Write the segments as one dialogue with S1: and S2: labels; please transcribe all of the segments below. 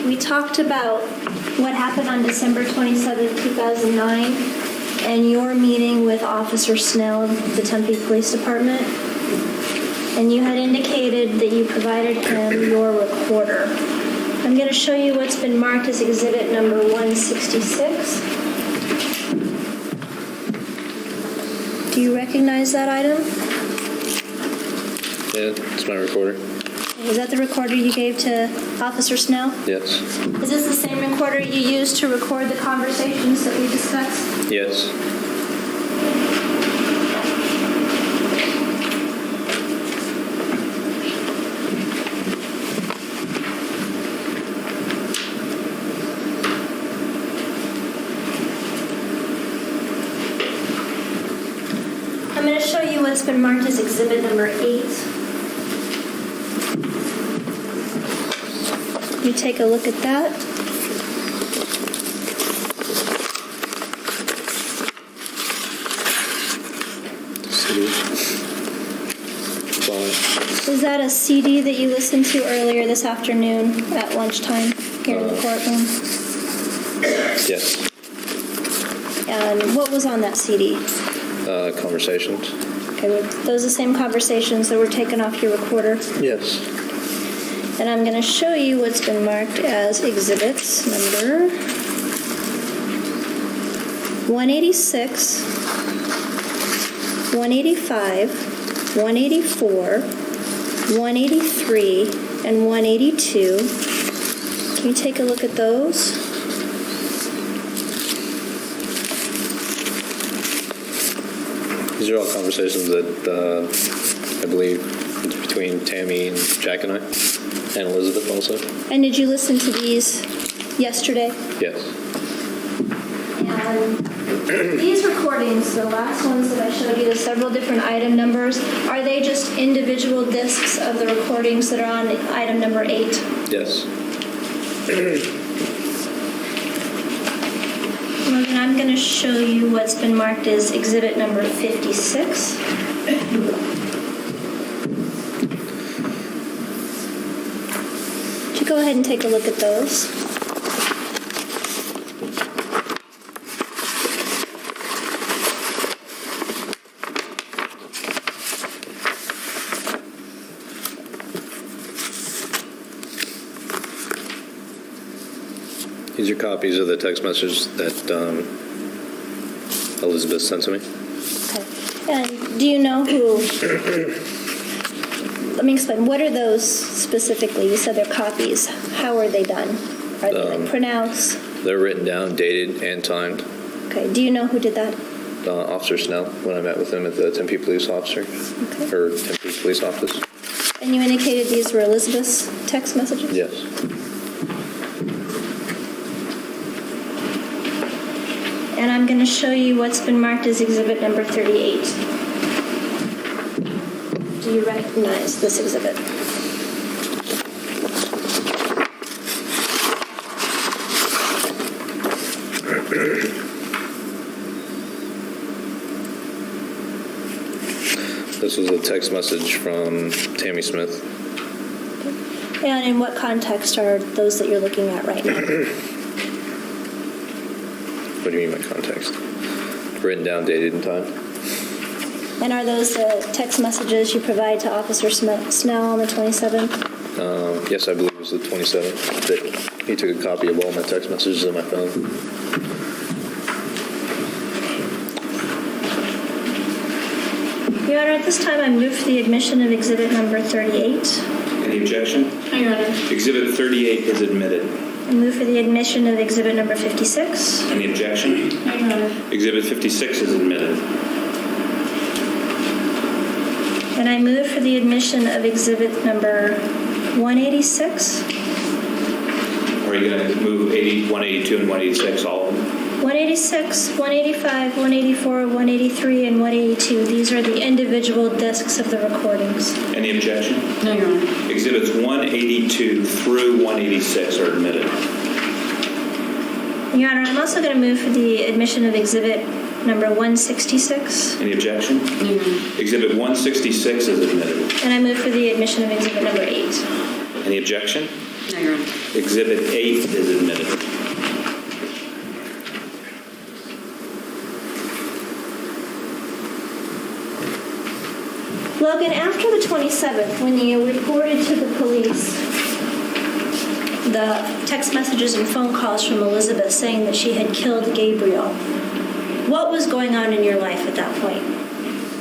S1: We talked about what happened on December 27, 2009, and your meeting with Officer Snell of the Tempe Police Department. And you had indicated that you provided him your recorder. I'm going to show you what's been marked as exhibit number 166. Do you recognize that item?
S2: Yeah, it's my recorder.
S1: Was that the recorder you gave to Officer Snell?
S2: Yes.
S1: Is this the same recorder you used to record the conversations that we discussed?
S2: Yes.
S1: I'm going to show you what's been marked as exhibit number 8. You take a look at that. Was that a CD that you listened to earlier this afternoon at lunchtime here in the courtroom?
S2: Yes.
S1: And what was on that CD?
S2: Conversations.
S1: Okay, were those the same conversations that were taken off your recorder?
S2: Yes.
S1: And I'm going to show you what's been marked as exhibits number 186, 185, 184, 183, and 182. Can you take a look at those?
S2: These are all conversations that I believe it's between Tammy and Jack and I, and Elizabeth also.
S1: And did you listen to these yesterday?
S2: Yes.
S1: And these recordings, the last ones that I showed you, the several different item numbers, are they just individual discs of the recordings that are on item number 8?
S2: Yes.
S1: Logan, I'm going to show you what's been marked as exhibit number 56. Would you go ahead and take a look at those?
S2: These are copies of the text message that Elizabeth sent to me.
S1: Okay. And do you know who... Let me explain. What are those specifically? You said they're copies. How are they done? Are they like printouts?
S2: They're written down, dated, and timed.
S1: Okay. Do you know who did that?
S2: Officer Snell, when I met with him at the Tempe Police Officer, or Tempe Police Office.
S1: And you indicated these were Elizabeth's text messages?
S2: Yes.
S1: And I'm going to show you what's been marked as exhibit number 38. Do you recognize this exhibit?
S2: This was a text message from Tammi Smith.
S1: And in what context are those that you're looking at right now?
S2: What do you mean by context? Written down, dated, and timed.
S1: And are those the text messages you provide to Officer Snell on the 27th?
S2: Yes, I believe it was the 27th that he took a copy of all my text messages on my phone.
S1: Your Honor, at this time I move for the admission of exhibit number 38.
S3: Any objection?
S1: No, Your Honor.
S3: Exhibit 38 is admitted.
S1: I move for the admission of exhibit number 56.
S3: Any objection?
S1: No, Your Honor.
S3: Exhibit 56 is admitted.
S1: And I move for the admission of exhibit number 186.
S3: Or are you going to move 182 and 186 all?
S1: 186, 185, 184, 183, and 182. These are the individual discs of the recordings.
S3: Any objection?
S1: No, Your Honor.
S3: Exhibits 182 through 186 are admitted.
S1: Your Honor, I'm also going to move for the admission of exhibit number 166.
S3: Any objection?
S1: No.
S3: Exhibit 166 is admitted.
S1: And I move for the admission of exhibit number 8.
S3: Any objection?
S4: No, you're on.
S3: Exhibit 8 is admitted.
S1: Logan, after the 27th, when you reported to the police the text messages and phone calls from Elizabeth saying that she had killed Gabriel, what was going on in your life at that point?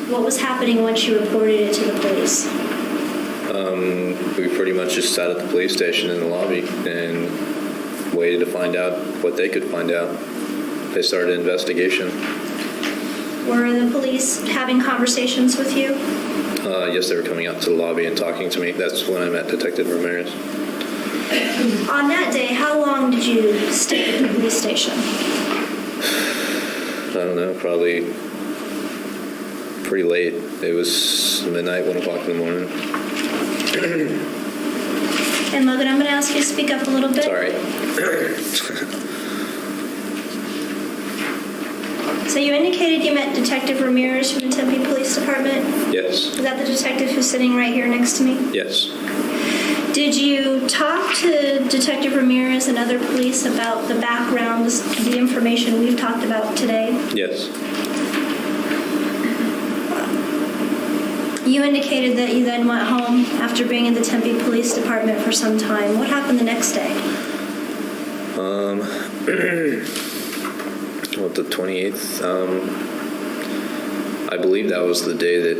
S1: What was happening once you reported it to the police?
S2: We pretty much just sat at the police station in the lobby and waited to find out what they could find out. They started an investigation.
S1: Were the police having conversations with you?
S2: Yes, they were coming out to the lobby and talking to me. That's when I met Detective Ramirez.
S1: On that day, how long did you stay at the police station?
S2: I don't know, probably pretty late. It was midnight, 1 o'clock in the morning.
S1: And Logan, I'm going to ask you to speak up a little bit.
S2: Sorry.
S1: So you indicated you met Detective Ramirez from the Tempe Police Department?
S2: Yes.
S1: Is that the detective who's sitting right here next to me?
S2: Yes.
S1: Did you talk to Detective Ramirez and other police about the backgrounds, the information we've talked about today?
S2: Yes.
S1: You indicated that you then went home after being in the Tempe Police Department for some time. What happened the next day?
S2: The 28th? I believe that was the day that...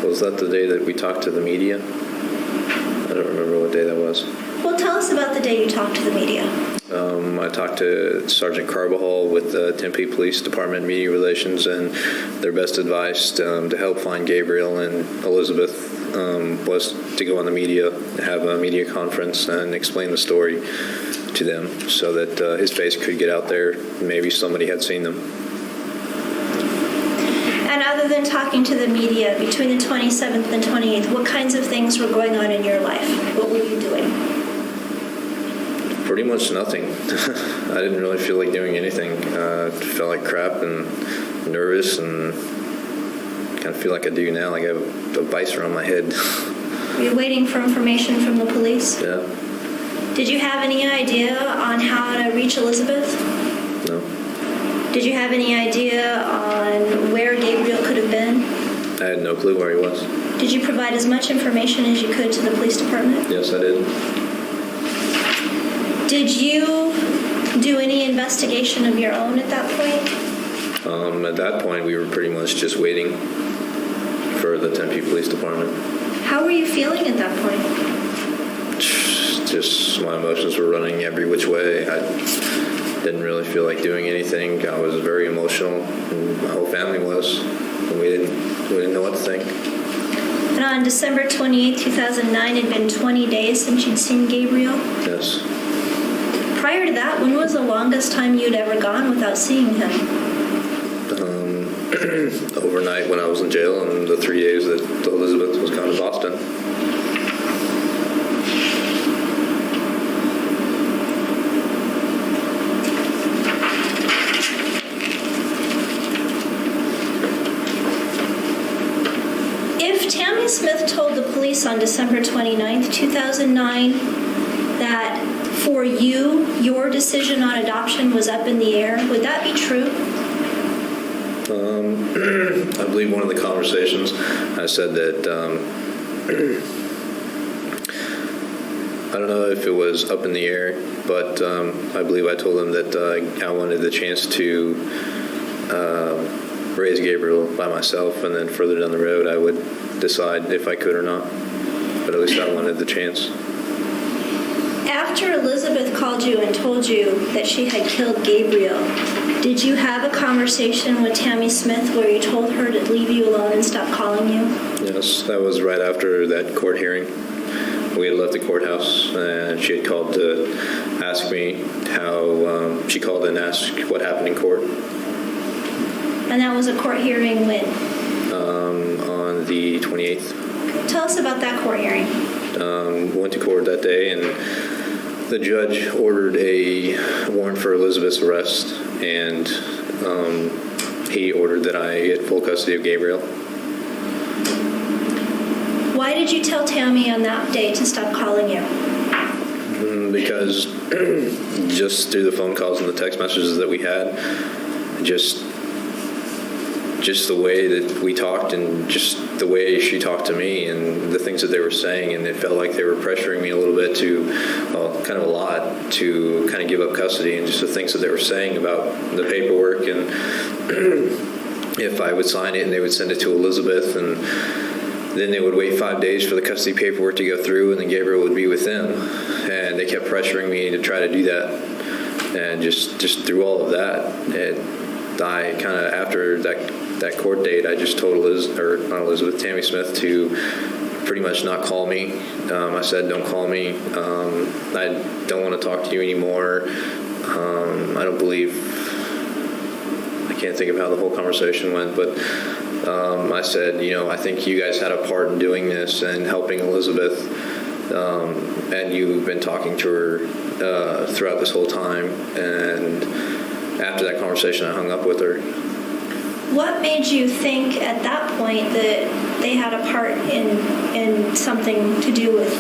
S2: Was that the day that we talked to the media? I don't remember what day that was.
S1: Well, tell us about the day you talked to the media.
S2: I talked to Sergeant Carbajal with the Tempe Police Department Media Relations, and their best advice to help find Gabriel and Elizabeth was to go on the media, have a media conference, and explain the story to them so that his face could get out there. Maybe somebody had seen them.
S1: And other than talking to the media, between the 27th and 28th, what kinds of things were going on in your life? What were you doing?
S2: Pretty much nothing. I didn't really feel like doing anything. I felt like crap and nervous and kind of feel like I do now, like I have a vice around my head.
S1: Were you waiting for information from the police?
S2: Yeah.
S1: Did you have any idea on how to reach Elizabeth?
S2: No.
S1: Did you have any idea on where Gabriel could have been?
S2: I had no clue where he was.
S1: Did you provide as much information as you could to the police department?
S2: Yes, I did.
S1: Did you do any investigation of your own at that point?
S2: At that point, we were pretty much just waiting for the Tempe Police Department.
S1: How were you feeling at that point?
S2: Just my emotions were running every which way. I didn't really feel like doing anything. I was very emotional, and my whole family was. And we didn't know what to think.
S1: And on December 28, 2009, it had been 20 days since you'd seen Gabriel?
S2: Yes.
S1: Prior to that, when was the longest time you'd ever gone without seeing him?
S2: Overnight when I was in jail, and the 3 days that Elizabeth was gone to Boston.
S1: If Tammi Smith told the police on December 29th, 2009, that for you, your decision on adoption was up in the air, would that be true?
S2: I believe one of the conversations I said that I don't know if it was up in the air, but I believe I told them that I wanted the chance to raise Gabriel by myself, and then further down the road I would decide if I could or not. But at least I wanted the chance.
S1: After Elizabeth called you and told you that she had killed Gabriel, did you have a conversation with Tammi Smith where you told her to leave you alone and stop calling you?
S2: Yes, that was right after that court hearing. We had left the courthouse, and she had called to ask me how, she called and asked what happened in court.
S1: And that was a court hearing when?
S2: On the 28th.
S1: Tell us about that court hearing.
S2: Went to court that day, and the judge ordered a warrant for Elizabeth's arrest, and he ordered that I get full custody of Gabriel.
S1: Why did you tell Tammi on that day to stop calling you?
S2: because just through the phone calls and the text messages that we had, just the way that we talked and just the way she talked to me and the things that they were saying, and it felt like they were pressuring me a little bit to, well, kind of a lot, to kind of give up custody, and just the things that they were saying about the paperwork, and if I would sign it and they would send it to Elizabeth, and then they would wait 5 days for the custody paperwork to go through, and then Gabriel would be with them, and they kept pressuring me to try to do that, and just through all of that, I kind of, after that court date, I just told Tammi Smith to pretty much not call me. I said, don't call me. I don't want to talk to you anymore. I don't believe, I can't think of how the whole conversation went, but I said, I think you guys had a part in doing this and helping Elizabeth, and you've been talking to her throughout this whole time, and after that conversation, I hung up with her.
S1: What made you think at that point that they had a part in something to do with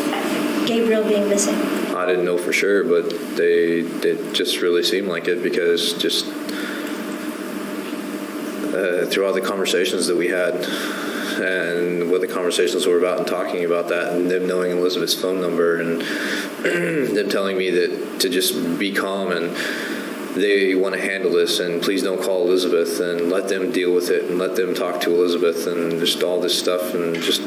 S1: Gabriel being missing?
S2: I didn't know for sure, but it just really seemed like it, because just throughout the conversations that we had and what the conversations were about and talking about that, and them knowing Elizabeth's phone number, and them telling me that to just be calm and they want to handle this, and please don't call Elizabeth, and let them deal with it, and let them talk to Elizabeth, and just all this stuff, and just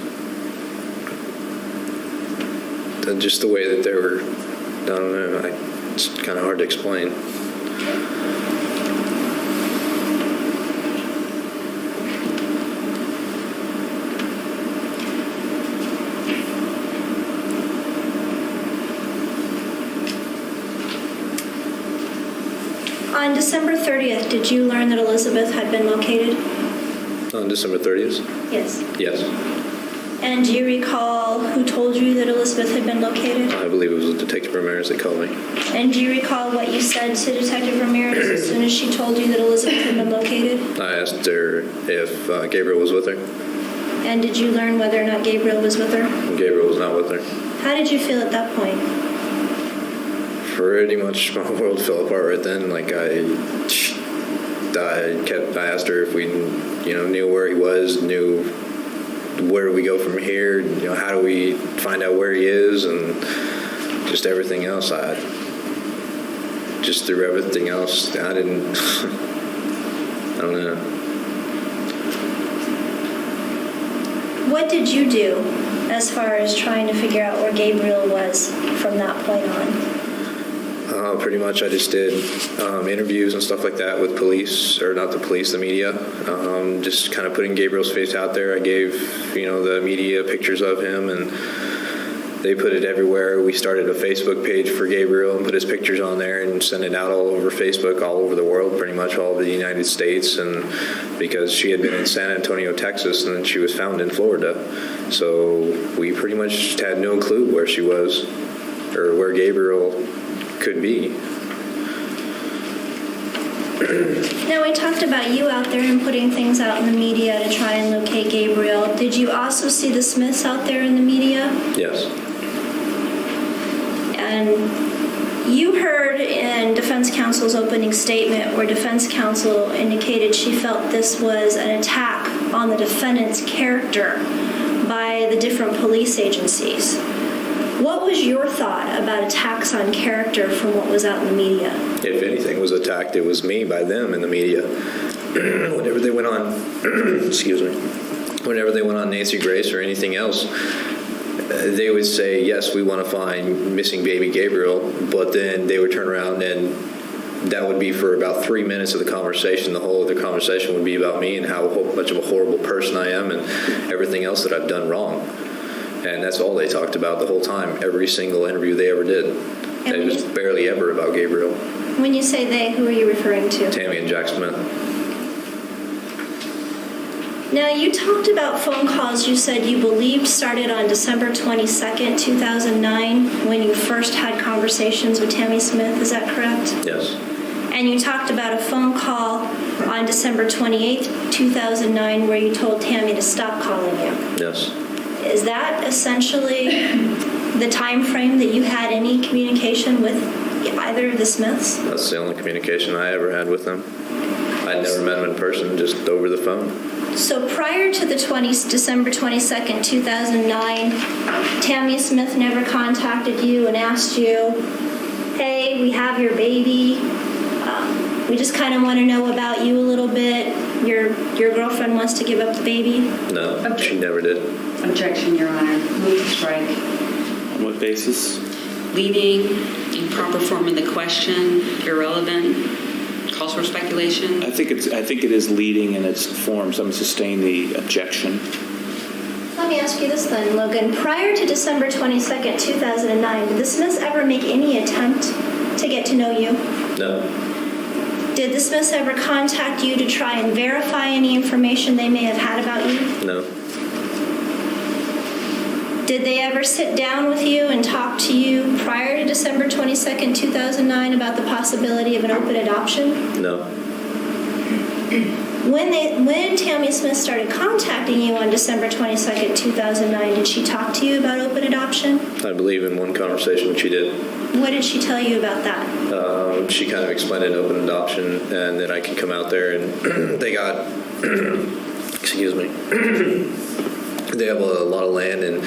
S2: the way that they were, I don't know, it's kind of hard to explain.
S1: On December 30th, did you learn that Elizabeth had been located?
S2: On December 30th?
S1: Yes.
S2: Yes.
S1: And do you recall who told you that Elizabeth had been located?
S2: I believe it was Detective Ramirez that called me.
S1: And do you recall what you said to Detective Ramirez as soon as she told you that Elizabeth had been located?
S2: I asked her if Gabriel was with her.
S1: And did you learn whether or not Gabriel was with her?
S2: Gable was not with her.
S1: How did you feel at that point?
S2: Pretty much my world fell apart right then. Like I asked her if we, knew where he was, knew where do we go from here, how do we find out where he is, and just everything else. Just through everything else, I don't know.
S1: What did you do as far as trying to figure out where Gabriel was from that point on?
S2: Pretty much I just did interviews and stuff like that with police, or not the police, the media. Just kind of putting Gabriel's face out there. I gave, the media pictures of him, and they put it everywhere. We started a Facebook page for Gabriel and put his pictures on there and sent it out all over Facebook, all over the world, pretty much all over the United States. And because she had been in San Antonio, Texas, and then she was found in Florida. So we pretty much had no clue where she was or where Gabriel could be.
S1: Now, we talked about you out there and putting things out in the media to try and locate Gabriel. Did you also see the Smiths out there in the media?
S2: Yes.
S1: And you heard in defense counsel's opening statement where defense counsel indicated she felt this was an attack on the defendant's character by the different police agencies. What was your thought about attacks on character from what was out in the media?
S2: If anything was attacked, it was me by them in the media. Whenever they went on, whenever they went on Nancy Grace or anything else, they would say, yes, we want to find missing baby Gabriel, but then they would turn around and that would be for about 3 minutes of the conversation. The whole of the conversation would be about me and how much of a horrible person I am and everything else that I've done wrong. And that's all they talked about the whole time, every single interview they ever did. And it was barely ever about Gabriel.
S1: When you say they, who are you referring to?
S2: Tammi and Jack Smith.
S1: Now, you talked about phone calls you said you believed started on December 22nd, 2009, when you first had conversations with Tammi Smith. Is that correct?
S2: Yes.
S1: And you talked about a phone call on December 28th, 2009, where you told Tammi to stop calling you.
S2: Yes.
S1: Is that essentially the time frame that you had any communication with either of the Smiths?
S2: That's the only communication I ever had with them. I'd never met them in person, just over the phone.
S1: So prior to the December 22nd, 2009, Tammi Smith never contacted you and asked you, hey, we have your baby. We just kind of want to know about you a little bit. Your girlfriend wants to give up the baby.
S2: No,
S4: Okay.
S2: she never did.
S4: Objection, Your Honor. Move to strike.
S3: On what basis?
S4: Leading, improper form of the question, irrelevant, calls for speculation.
S3: I think it is leading in its form, so I'm going to sustain the objection.
S1: Let me ask you this then, Logan. Prior to December 22nd, 2009, did the Smiths ever make any attempt to get to know you?
S2: No,
S1: Did the Smiths ever contact you to try and verify any information they may have had about you?
S2: no,
S1: Did they ever sit down with you and talk to you prior to December 22nd, 2009 about the possibility of an open adoption?
S2: no.
S1: When Tammi Smith started contacting you on December 22nd, 2009, did she talk to you about open adoption?
S2: I believe in one conversation she did.
S1: What did she tell you about that?
S2: She kind of explained an open adoption, and that I could come out there, and they got, excuse me, they have a lot of land, and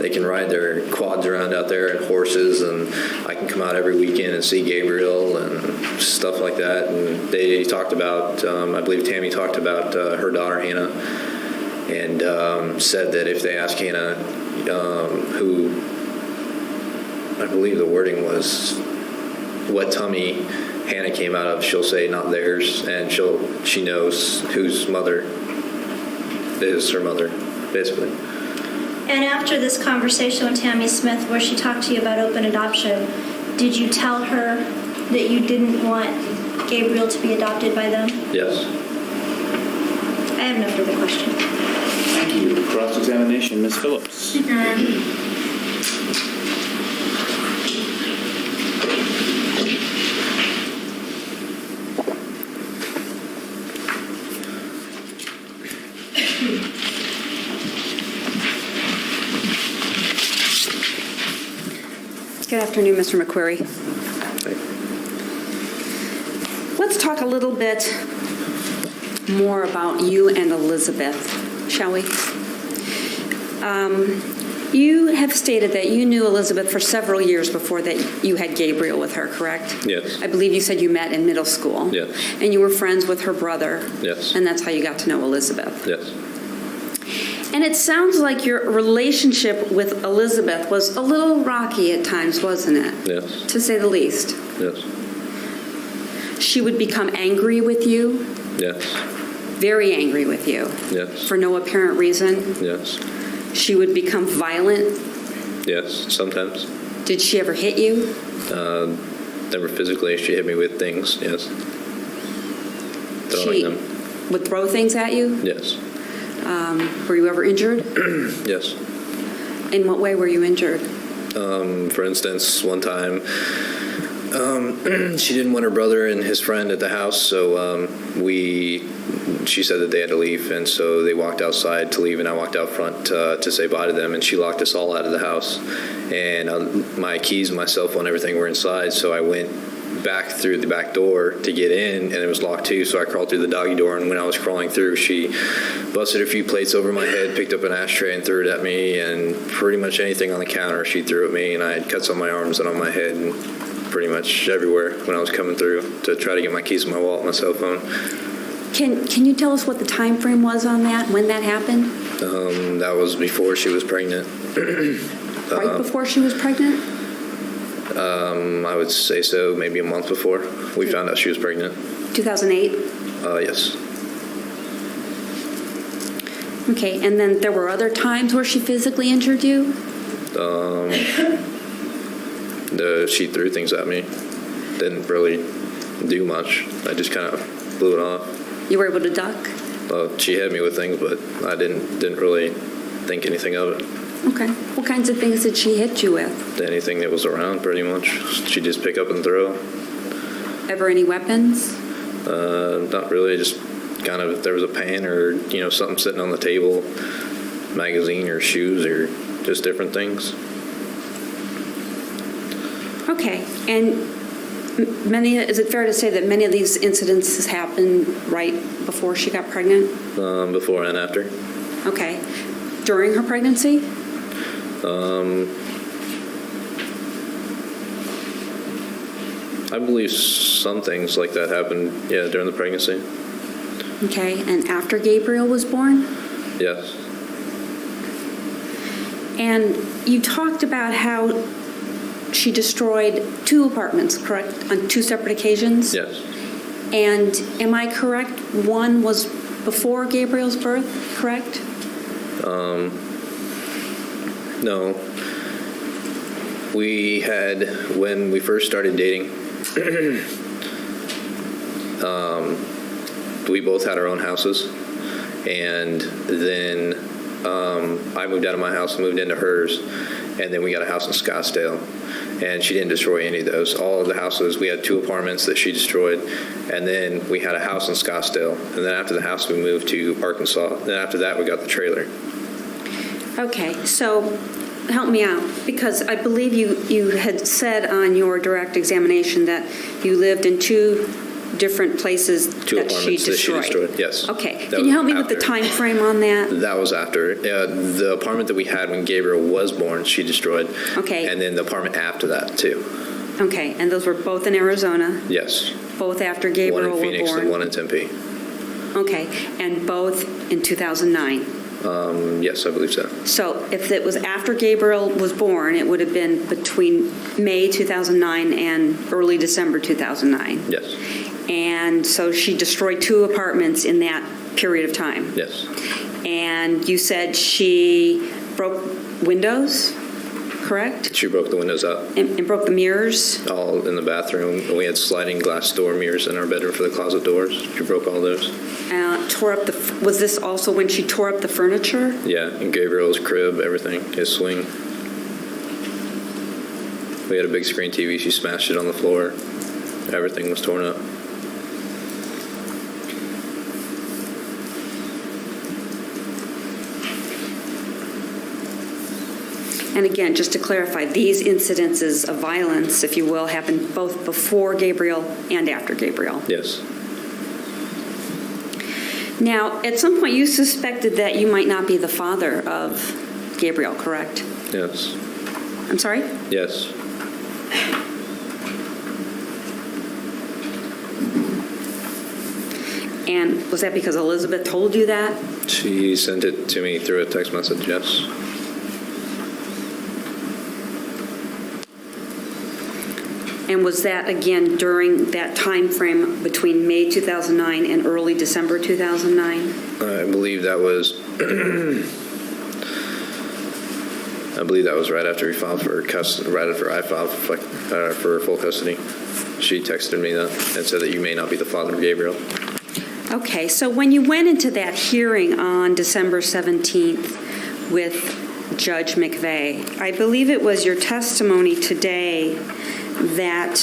S2: they can ride their quads around out there and horses, and I can come out every weekend and see Gabriel and stuff like that. And they talked about, I believe Tammi talked about her daughter Hannah, and said that if they ask Hannah, who I believe the wording was what tummy Hannah came out of, she'll say not theirs, and she knows whose mother is her mother, basically.
S1: And after this conversation with Tammi Smith, where she talked to you about open adoption, did you tell her that you didn't want Gabriel to be adopted by them?
S2: Yes.
S1: I have no further questions.
S3: Thank you. Cross-examination, Ms. Phillips.
S5: Good afternoon, Mr. McQueary. Let's talk a little bit more about you and Elizabeth, shall we? You have stated that you knew Elizabeth for several years before that you had Gabriel with her, correct?
S2: Yes.
S5: I believe you said you met in middle school.
S2: Yes.
S5: And you were friends with her brother.
S2: Yes.
S5: And that's how you got to know Elizabeth.
S2: Yes.
S5: And it sounds like your relationship with Elizabeth was a little rocky at times, wasn't it?
S2: Yes.
S5: To say the least.
S2: Yes.
S5: She would become angry with you,
S2: Yes.
S5: very angry with you,
S2: Yes.
S5: for no apparent reason.
S2: Yes.
S5: She would become violent.
S2: Yes. Sometimes.
S5: Did she ever hit you?
S2: Never physically. She hit me with things. Yes. Throwing
S5: She
S2: them.
S5: would throw things at you?
S2: Yes.
S5: Were you ever injured?
S2: Yes.
S5: In what way were you injured?
S2: For instance, one time, she didn't want her brother and his friend at the house, so she said that they had to leave, and so they walked outside to leave, and I walked out front to say bye to them, and she locked us all out of the house. And my keys, my cell phone, everything were inside, so I went back through the back door to get in, and it was locked too, so I crawled through the doggy door, and when I was crawling through, she busted a few plates over my head, picked up an ashtray and threw it at me, and pretty much anything on the counter she threw at me, and I had cuts on my arms and on my head and pretty much everywhere when I was coming through to try to get my keys and my wallet and my cell phone.
S5: Can you tell us what the time frame was on that, when that happened?
S2: That was before she was pregnant.
S5: Right before she was pregnant?
S2: I would say so, maybe a month before we found out she was pregnant.
S5: 2008?
S2: Yes.
S5: Okay, and then there were other times where she physically injured you?
S2: She threw things at me. Didn't really do much. I just kind of blew it off.
S5: You were able to duck?
S2: She had me with things, but I didn't really think anything of it.
S5: Okay. What kinds of things did she hit you with?
S2: Anything that was around, pretty much. She'd just pick up and throw.
S5: Ever any weapons?
S2: Not really, just kind of if there was a pan or, something sitting on the table, magazine or shoes or just different things.
S5: Okay, and is it fair to say that many of these incidences happened right before she got pregnant?
S2: Before and after.
S5: Okay. During her pregnancy?
S2: I believe some things like that happened, yeah, during the pregnancy.
S5: Okay, and after Gabriel was born?
S2: Yes.
S5: And you talked about how she destroyed 2 apartments, correct, on 2 separate occasions?
S2: Yes.
S5: And am I correct, one was before Gabriel's birth, correct?
S2: No. We had, when we first started dating, we both had our own houses. And then I moved out of my house and moved into hers. And then we got a house in Scottsdale. And she didn't destroy any of those. All of the houses, we had 2 apartments that she destroyed. And then we had a house in Scottsdale. And then after the house, we moved to Arkansas. Then after that, we got the trailer.
S5: Okay, so help me out, because I believe you had said on your direct examination that you lived in 2 different places
S2: 2
S5: that she
S2: apartments that she
S5: destroyed.
S2: destroyed, yes.
S5: Okay,
S2: That
S5: can you
S2: was
S5: help me with the
S2: after.
S5: time frame on that?
S2: That was after. The apartment that we had when Gabriel was born, she destroyed.
S5: Okay.
S2: And then the apartment after that, too.
S5: Okay, and those were both in Arizona,
S2: Yes.
S5: both after
S2: One
S5: Gabriel
S2: in Phoenix
S5: were born?
S2: and one in Tempe.
S5: Okay, and both in 2009.
S2: Yes, I believe so.
S5: So if it was after Gabriel was born, it would have been between May 2009 and early December 2009.
S2: Yes.
S5: And so she destroyed 2 apartments in that period of time.
S2: Yes.
S5: And you said she broke windows, correct?
S2: She broke the windows out,
S5: And broke the mirrors?
S2: all in the bathroom. We had sliding glass door mirrors in our bedroom for the closet doors. She broke all those.
S5: Tore up was this also when she tore up the furniture?
S2: Yeah, and Gabriel's crib, everything, his swing. We had a big screen TV. She smashed it on the floor. Everything was torn up.
S5: And again, just to clarify, these incidences of violence, if you will, happened both before Gabriel and after Gabriel.
S2: Yes.
S5: Now, at some point you suspected that you might not be the father of Gabriel, correct?
S2: Yes.
S5: I'm sorry?
S2: Yes.
S5: And was that because Elizabeth told you that?
S2: She sent it to me through a text message, yes.
S5: And was that, again, during that time frame between May 2009 and early December 2009?
S2: I believe that was right after we filed for custody, right after I filed for full custody. She texted me that and said that you may not be the father of Gabriel.
S5: Okay, so when you went into that hearing on December 17th with Judge McVeigh, I believe it was your testimony today that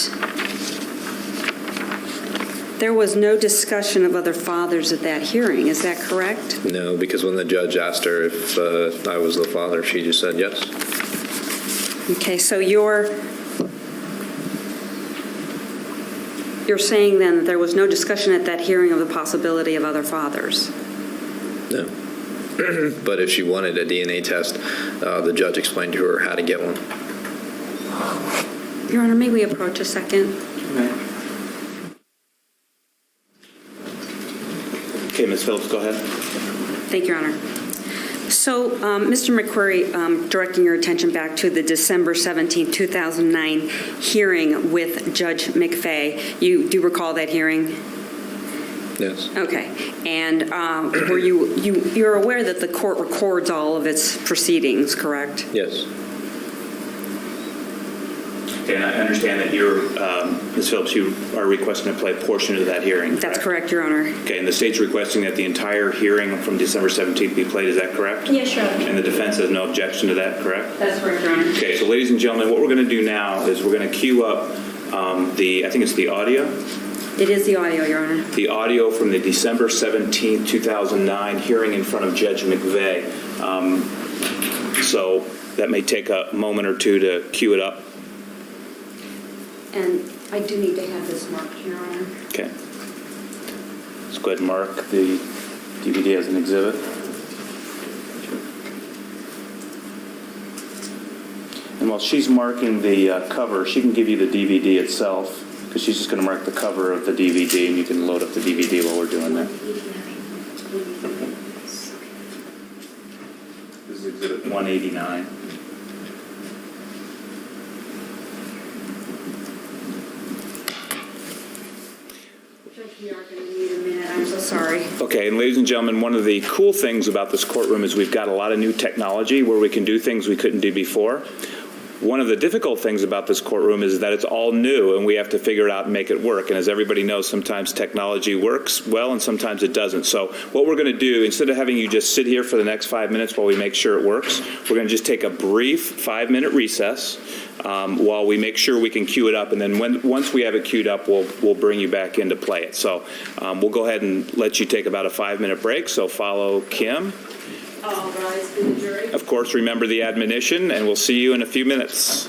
S5: there was no discussion of other fathers at that hearing. Is that correct?
S2: No, because when the judge asked her if I was the father, she just said yes.
S5: Okay, so you're saying then that there was no discussion at that hearing of the possibility of other fathers?
S2: No. But if she wanted a DNA test, the judge explained to her how to get one.
S5: Your Honor, may we approach a second?
S3: Okay, Ms. Phillips, go ahead.
S5: Thank you, Your Honor. So, Mr. McQueary, directing your attention back to the December 17, 2009 hearing with Judge McVeigh. You do recall that hearing?
S2: Yes.
S5: Okay. And were you're aware that the court records all of its proceedings, correct?
S2: Yes.
S3: Okay, and I understand that you're, Ms. Phillips, you are requesting to play a portion of that hearing.
S5: That's correct, Your Honor.
S3: Okay, and the state's requesting that the entire hearing from December 17th be played, is that correct?
S1: Yes, Your Honor.
S3: And the defense has no objection to that, correct?
S5: That's correct, Your Honor.
S3: Okay, so ladies and gentlemen, what we're going to do now is we're going to queue up I think it's the audio?
S5: It is the audio, Your Honor.
S3: The audio from the December 17th, 2009 hearing in front of Judge McVeigh. So that may take a moment or two to queue it up.
S5: And I do need to have this marked, Your Honor.
S3: Okay. Let's go ahead and mark the DVD as an exhibit. And while she's marking the cover, she can give you the DVD itself, because she's just going to mark the cover of the DVD, and you can load up the DVD while we're doing that. This is exhibit 189.
S5: I'm so sorry.
S3: Okay, and ladies and gentlemen, one of the cool things about this courtroom is we've got a lot of new technology where we can do things we couldn't do before. One of the difficult things about this courtroom is that it's all new, and we have to figure it out and make it work. And as everybody knows, sometimes technology works well and sometimes it doesn't. So what we're going to do, instead of having you just sit here for the next 5 minutes while we make sure it works, we're going to just take a brief 5-minute recess while we make sure we can cue it up. And then once we have it queued up, we'll bring you back in to play it. So we'll go ahead and let you take about a 5-minute break. So follow Kim.
S5: All rise for the jury.
S3: Of course, remember the admonition, and we'll see you in a few minutes.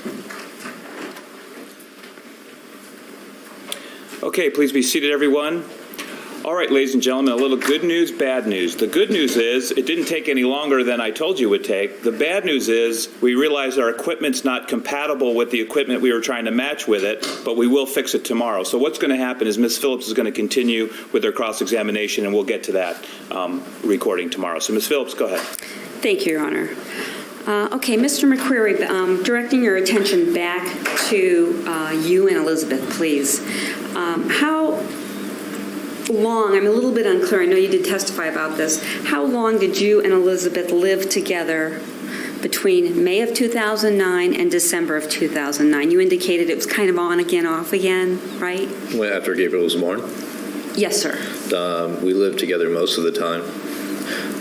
S3: Okay, please be seated, everyone. All right, ladies and gentlemen, a little good news, bad news. The good news is it didn't take any longer than I told you it would take. The bad news is we realized our equipment's not compatible with the equipment we were trying to match with it, but we will fix it tomorrow. So what's going to happen is Ms. Phillips is going to continue with her cross-examination, and we'll get to that recording tomorrow. So Ms. Phillips, go ahead.
S5: Thank you, Your Honor. Okay, Mr. McQueary, directing your attention back to you and Elizabeth, please. How long, I'm a little bit unclear, I know you did testify about this, how long did you and Elizabeth live together between May of 2009 and December of 2009? You indicated it was kind of on again, off again, right?
S2: Well, after Gabriel was born,
S5: Yes, sir.
S2: we lived together most of the time.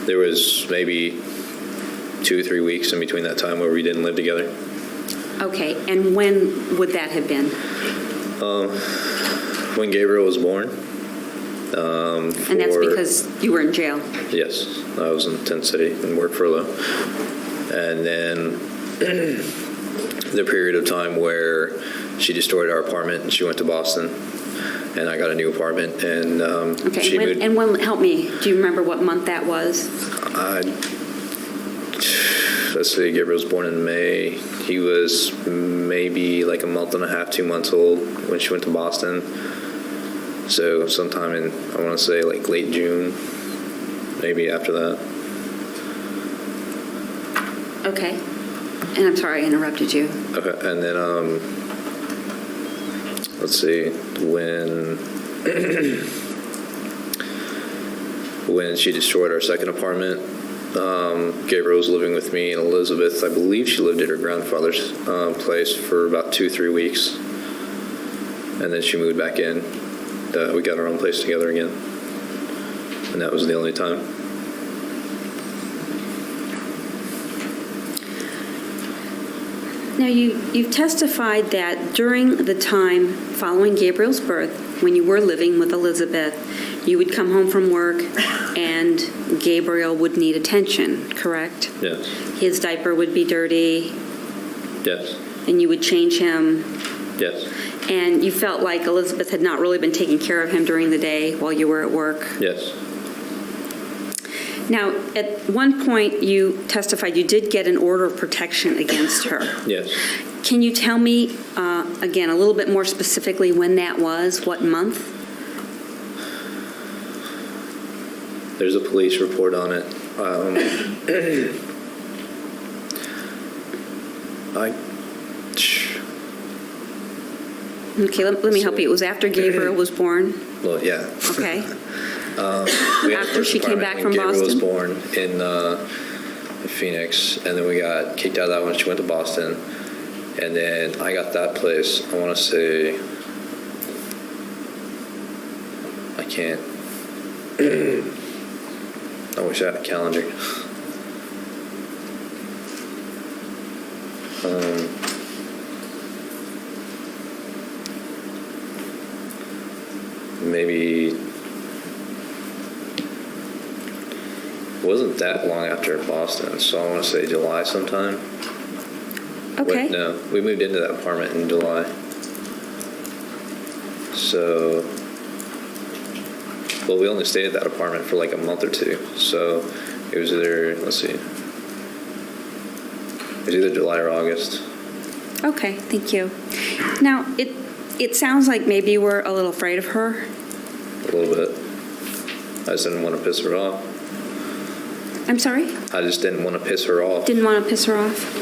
S2: There was maybe 2 or 3 weeks in between that time where we didn't live together.
S5: Okay, and when would that have been?
S2: When Gabriel was born.
S5: And that's because you were in jail?
S2: Yes, I was in Tent City and worked furlough. And then the period of time where she destroyed our apartment and she went to Boston, and I got a new apartment, and
S5: Okay,
S2: she moved.
S5: and when, help me, do you remember what month that was?
S2: Let's see, Gabriel was born in May. He was maybe like a month and a half, 2 months old when she went to Boston. So sometime in, I want to say like late June, maybe after that.
S5: Okay. And I'm sorry I interrupted you.
S2: Okay, and then let's see, when she destroyed our second apartment, Gabriel was living with me and Elizabeth. I believe she lived at her grandfather's place for about 2-3 weeks, and then she moved back in. We got our own place together again, and that was the only time.
S5: Now, you've testified that during the time following Gabriel's birth, when you were living with Elizabeth, you would come home from work and Gabriel would need attention, correct?
S2: Yes.
S5: His diaper would be dirty.
S2: Yes.
S5: And you would change him.
S2: Yes.
S5: And you felt like Elizabeth had not really been taking care of him during the day while you were at work.
S2: Yes.
S5: Now, at one point you testified you did get an order of protection against her.
S2: Yes.
S5: Can you tell me, again, a little bit more specifically when that was, what month?
S2: There's a police report on it.
S5: Okay, let me help you. It was after Gabriel was born?
S2: Well, yeah.
S5: Okay.
S2: We had the
S5: After
S2: first
S5: she came
S2: apartment
S5: back
S2: when
S5: from
S2: Gabriel was
S5: Boston?
S2: born in Phoenix, and then we got kicked out of that when she went to Boston, and then I got that place. I want to say, I can't. I wish I had a calendar. Maybe it wasn't that long after Boston, so I want to say July sometime.
S5: Okay.
S2: No, we moved into that apartment in July. So, well, we only stayed at that apartment for like a month or two. So it was either, let's see, it was either July or August.
S5: Okay, thank you. Now, it sounds like maybe you were a little afraid of her.
S2: A little bit. I just didn't want to piss her off.
S5: I'm sorry?
S2: I just didn't want to piss her off.
S5: Didn't want to piss her off?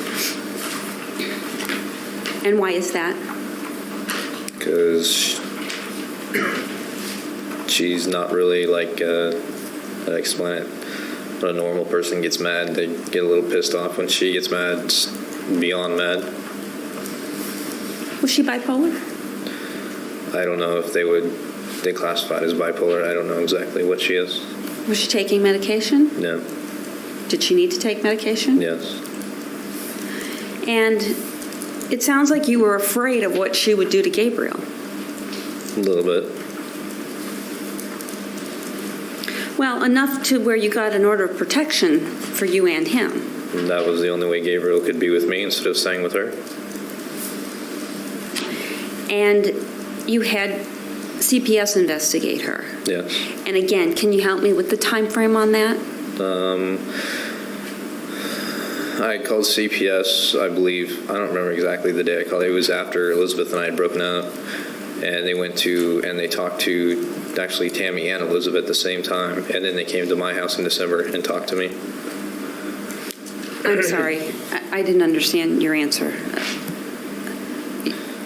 S5: And why is that?
S2: Because she's not really like, how to explain it? When a normal person gets mad, they get a little pissed off. When she gets mad, it's beyond mad.
S5: Was she bipolar?
S2: I don't know if they classify it as bipolar. I don't know exactly what she is.
S5: Was she taking medication?
S2: No.
S5: Did she need to take medication?
S2: Yes.
S5: And it sounds like you were afraid of what she would do to Gabriel.
S2: A little bit.
S5: Well, enough to where you got an order of protection for you and him.
S2: And that was the only way Gabriel could be with me instead of staying with her.
S5: And you had CPS investigate her.
S2: Yes.
S5: And again, can you help me with the time frame on that?
S2: I called CPS, I believe. I don't remember exactly the day I called. It was after Elizabeth and I had broken up. And they talked to actually Tammi and Elizabeth at the same time. And then they came to my house in December and talked to me.
S5: I'm sorry. I didn't understand your answer.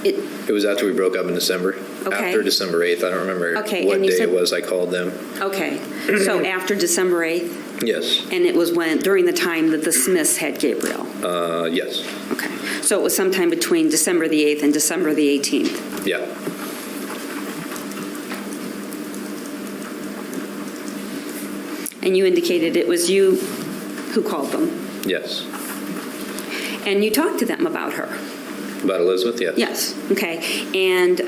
S2: It was after we broke up in December.
S5: Okay.
S2: After December 8th. I don't remember
S5: Okay,
S2: what
S5: and you
S2: day
S5: said-
S2: it was I called them.
S5: Okay. So after December 8th?
S2: Yes.
S5: And it was during the time that the Smiths had Gabriel?
S2: Yes.
S5: Okay. So it was sometime between December the 8th and December the 18th?
S2: Yeah.
S5: And you indicated it was you who called them?
S2: Yes.
S5: And you talked to them about her?
S2: About Elizabeth, yes.
S5: Yes, okay. And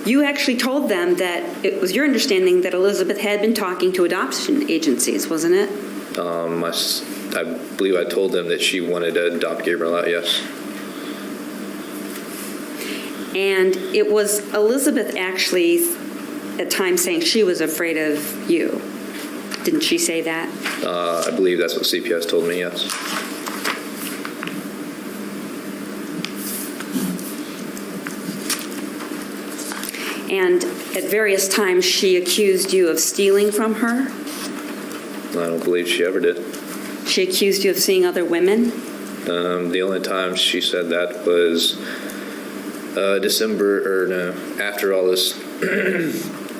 S5: you actually told them that it was your understanding that Elizabeth had been talking to adoption agencies, wasn't it?
S2: I believe I told them that she wanted to adopt Gabriel out, yes.
S5: And it was Elizabeth actually at times saying she was afraid of you. Didn't she say that?
S2: I believe that's what CPS told me, yes.
S5: And at various times she accused you of stealing from her?
S2: I don't believe she ever did.
S5: She accused you of seeing other women?
S2: The only time she said that was after all this,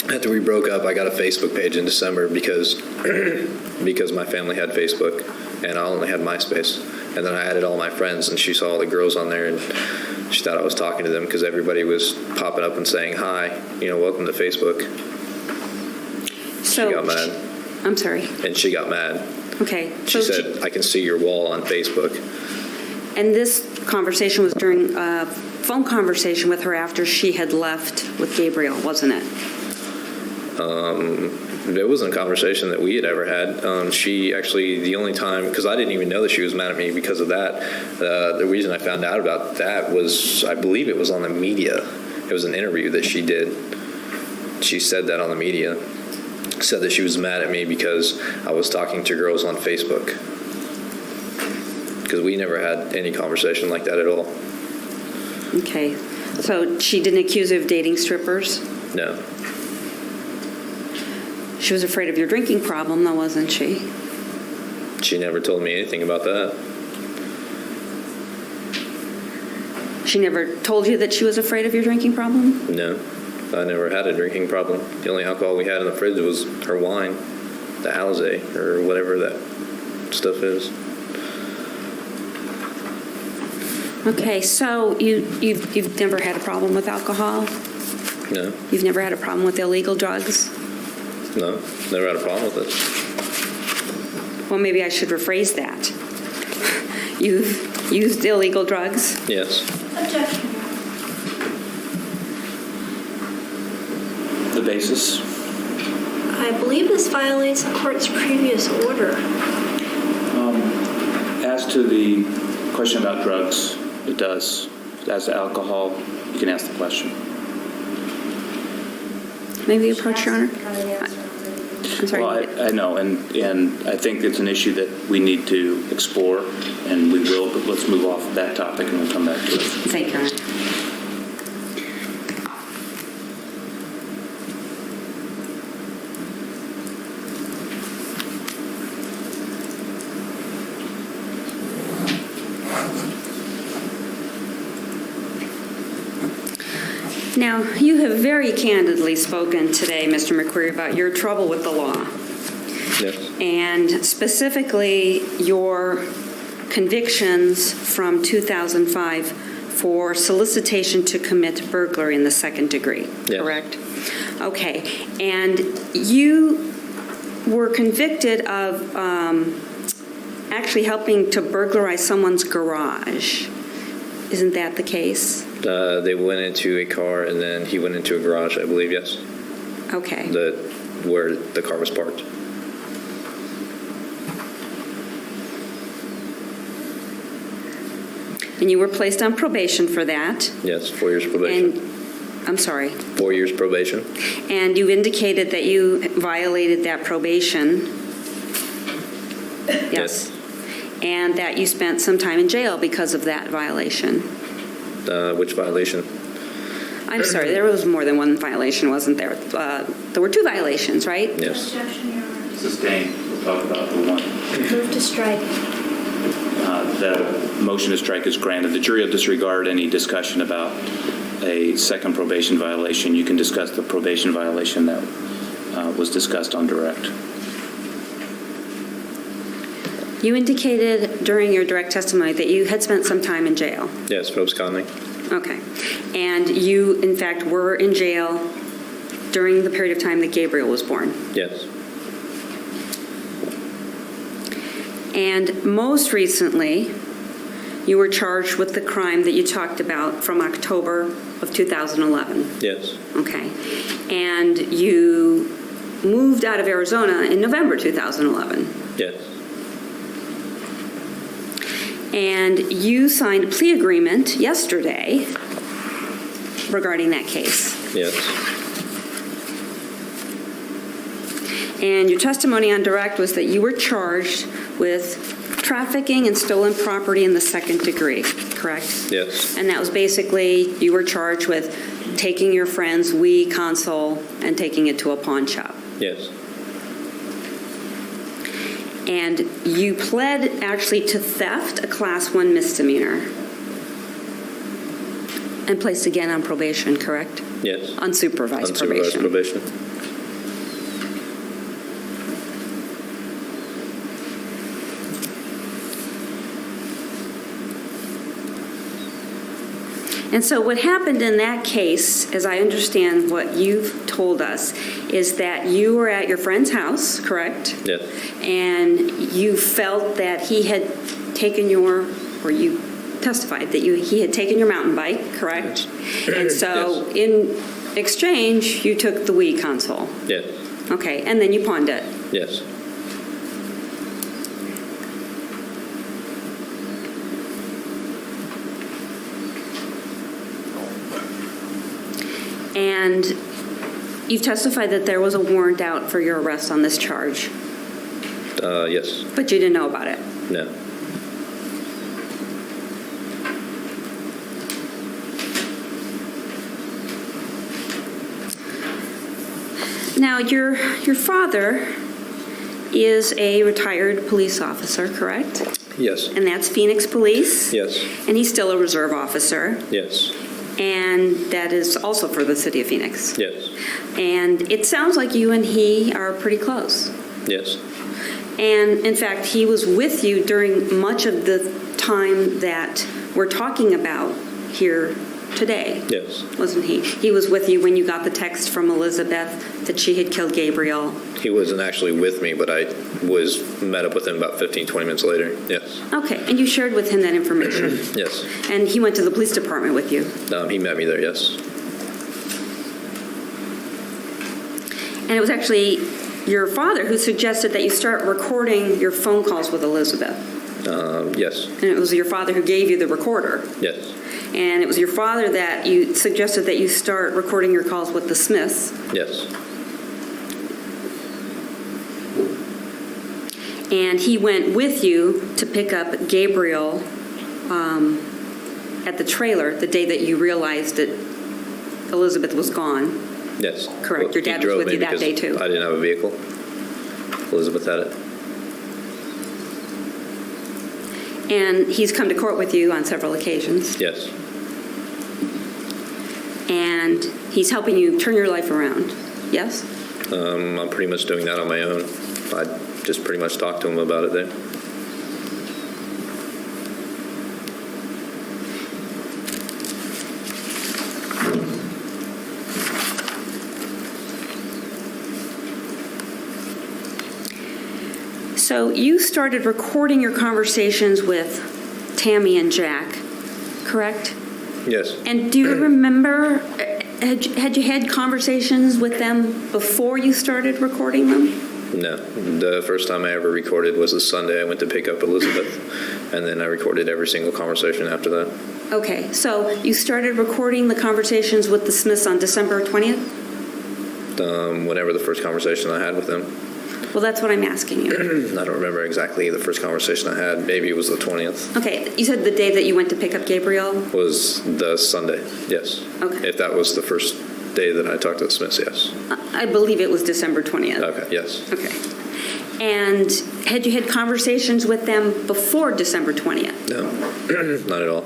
S2: after we broke up, I got a Facebook page in December because my family had Facebook and I only had MySpace. And then I added all my friends and she saw all the girls on there and she thought I was talking to them because everybody was popping up and saying, hi, welcome to Facebook.
S5: So
S2: she got mad.
S5: I'm sorry.
S2: And she got mad.
S5: Okay.
S2: She said, I can see your wall on Facebook.
S5: And this conversation was during a phone conversation with her after she had left with Gabriel, wasn't it?
S2: It wasn't a conversation that we had ever had. She actually, the only time, because I didn't even know that she was mad at me because of that, the reason I found out about that was, I believe it was on the media. It was an interview that she did. She said that on the media. Said that she was mad at me because I was talking to girls on Facebook. Because we never had any conversation like that at all.
S5: Okay. So she didn't accuse you of dating strippers?
S2: No.
S5: She was afraid of your drinking problem, though, wasn't she?
S2: She never told me anything about that.
S5: She never told you that she was afraid of your drinking problem?
S2: No. I never had a drinking problem. The only alcohol we had in the fridge was her wine, the Alizé, or whatever that stuff is.
S5: Okay, so you've never had a problem with alcohol?
S2: No.
S5: You've never had a problem with illegal drugs?
S2: No. Never had a problem with it.
S5: Well, maybe I should rephrase that. You've used illegal drugs?
S2: Yes.
S1: Objection.
S3: The basis?
S1: I believe this violates the court's previous order.
S3: As to the question about drugs, it does. As to alcohol, you can ask the question.
S5: maybe approach, Your Honor? I'm sorry.
S3: Well, I know, and I think it's an issue that we need to explore, and we will, but let's move off that topic and we'll come back to it.
S5: Thank you, Your Honor. Now, you have very candidly spoken today, Mr. McQueary, about your trouble with the law,
S2: Yes.
S5: and specifically your convictions from 2005 for solicitation to commit burglary in the second degree,
S2: Yes.
S5: correct? Okay, and you were convicted of actually helping to burglarize someone's garage. Isn't that the case?
S2: They went into a car, and then he went into a garage, I believe, yes.
S5: Okay.
S2: Where the car was parked.
S5: And you were placed on probation for that.
S2: Yes, 4 years probation.
S5: And, I'm sorry.
S2: 4 years probation.
S5: And you indicated that you violated that probation. Yes. And that you spent some time in jail because of that violation.
S2: Which violation?
S5: I'm sorry, there was more than one violation, wasn't there? There were 2 violations, right?
S2: Yes.
S1: Objection, Your Honor.
S3: Sustained, we'll talk about the one.
S1: Move to strike.
S3: The motion to strike is granted. The jury will disregard any discussion about a second probation violation. You can discuss the probation violation that was discussed on direct.
S5: You indicated during your direct testimony that you had spent some time in jail.
S2: Yes, absconding.
S5: Okay. And you, in fact, were in jail during the period of time that Gabriel was born.
S2: Yes.
S5: And most recently, you were charged with the crime that you talked about from October of 2011.
S2: Yes.
S5: Okay. And you moved out of Arizona in November 2011.
S2: Yes.
S5: And you signed a plea agreement yesterday regarding that case.
S2: Yes.
S5: And your testimony on direct was that you were charged with trafficking and stolen property in the second degree, correct?
S2: Yes.
S5: And that was basically, you were charged with taking your friend's Wii console and taking it to a pawn shop.
S2: Yes.
S5: And you pled actually to theft, a Class 1 misdemeanor, and placed again on probation, correct?
S2: Yes.
S5: Unsupervised
S2: Unsupervised probation.
S5: And so what happened in that case, as I understand what you've told us, is that you were at your friend's house, correct?
S2: Yes.
S5: And you felt that he had taken your, or you testified that he had taken your mountain bike, correct?
S2: Yes.
S5: And so
S2: Yes.
S5: in exchange, you took the Wii console.
S2: Yes.
S5: Okay, and then you pawned it.
S2: Yes.
S5: And you've testified that there was a warrant out for your arrest on this charge,
S2: Yes.
S5: but you didn't know about it.
S2: No.
S5: Now, your father is a retired police officer, correct?
S2: Yes.
S5: And that's Phoenix Police?
S2: Yes.
S5: And he's still a reserve officer,
S2: Yes.
S5: and that is also for the city of Phoenix.
S2: Yes.
S5: And it sounds like you and he are pretty close.
S2: Yes.
S5: And in fact, he was with you during much of the time that we're talking about here today,
S2: Yes.
S5: wasn't he? He was with you when you got the text from Elizabeth that she had killed Gabriel.
S2: He wasn't actually with me, but I was met up with him about 15, 20 minutes later. Yes.
S5: Okay, and you shared with him that information.
S2: Yes.
S5: And he went to the police department with you.
S2: He met me there, yes.
S5: And it was actually your father who suggested that you start recording your phone calls with Elizabeth.
S2: Yes.
S5: And it was your father who gave you the recorder.
S2: Yes.
S5: And it was your father that you suggested that you start recording your calls with the Smiths.
S2: Yes.
S5: And he went with you to pick up Gabriel at the trailer the day that you realized that Elizabeth was gone.
S2: Yes.
S5: Correct. Your
S2: He
S5: dad was
S2: drove
S5: with
S2: me
S5: you that
S2: because
S5: day, too.
S2: I didn't have a vehicle. Elizabeth had it.
S5: And he's come to court with you on several occasions.
S2: Yes.
S5: And he's helping you turn your life around. Yes?
S2: I'm pretty much doing that on my own. I just pretty much talked to him about it there.
S5: So you started recording your conversations with Tammy and Jack, correct?
S2: Yes.
S5: And do you remember, had you had conversations with them before you started recording them?
S2: No. The first time I ever recorded was the Sunday I went to pick up Elizabeth, and then I recorded every single conversation after that.
S5: Okay, so you started recording the conversations with the Smiths on December 20th?
S2: Whenever the first conversation I had with them.
S5: Well, that's what I'm asking you.
S2: I don't remember exactly the first conversation I had. Maybe it was the 20th.
S5: Okay, you said the day that you went to pick up Gabriel?
S2: Was the Sunday, yes.
S5: Okay.
S2: If that was the first day that I talked to the Smiths, yes.
S5: I believe it was December 20th.
S2: Okay, yes.
S5: Okay. And had you had conversations with them before December 20th?
S2: No, not at all.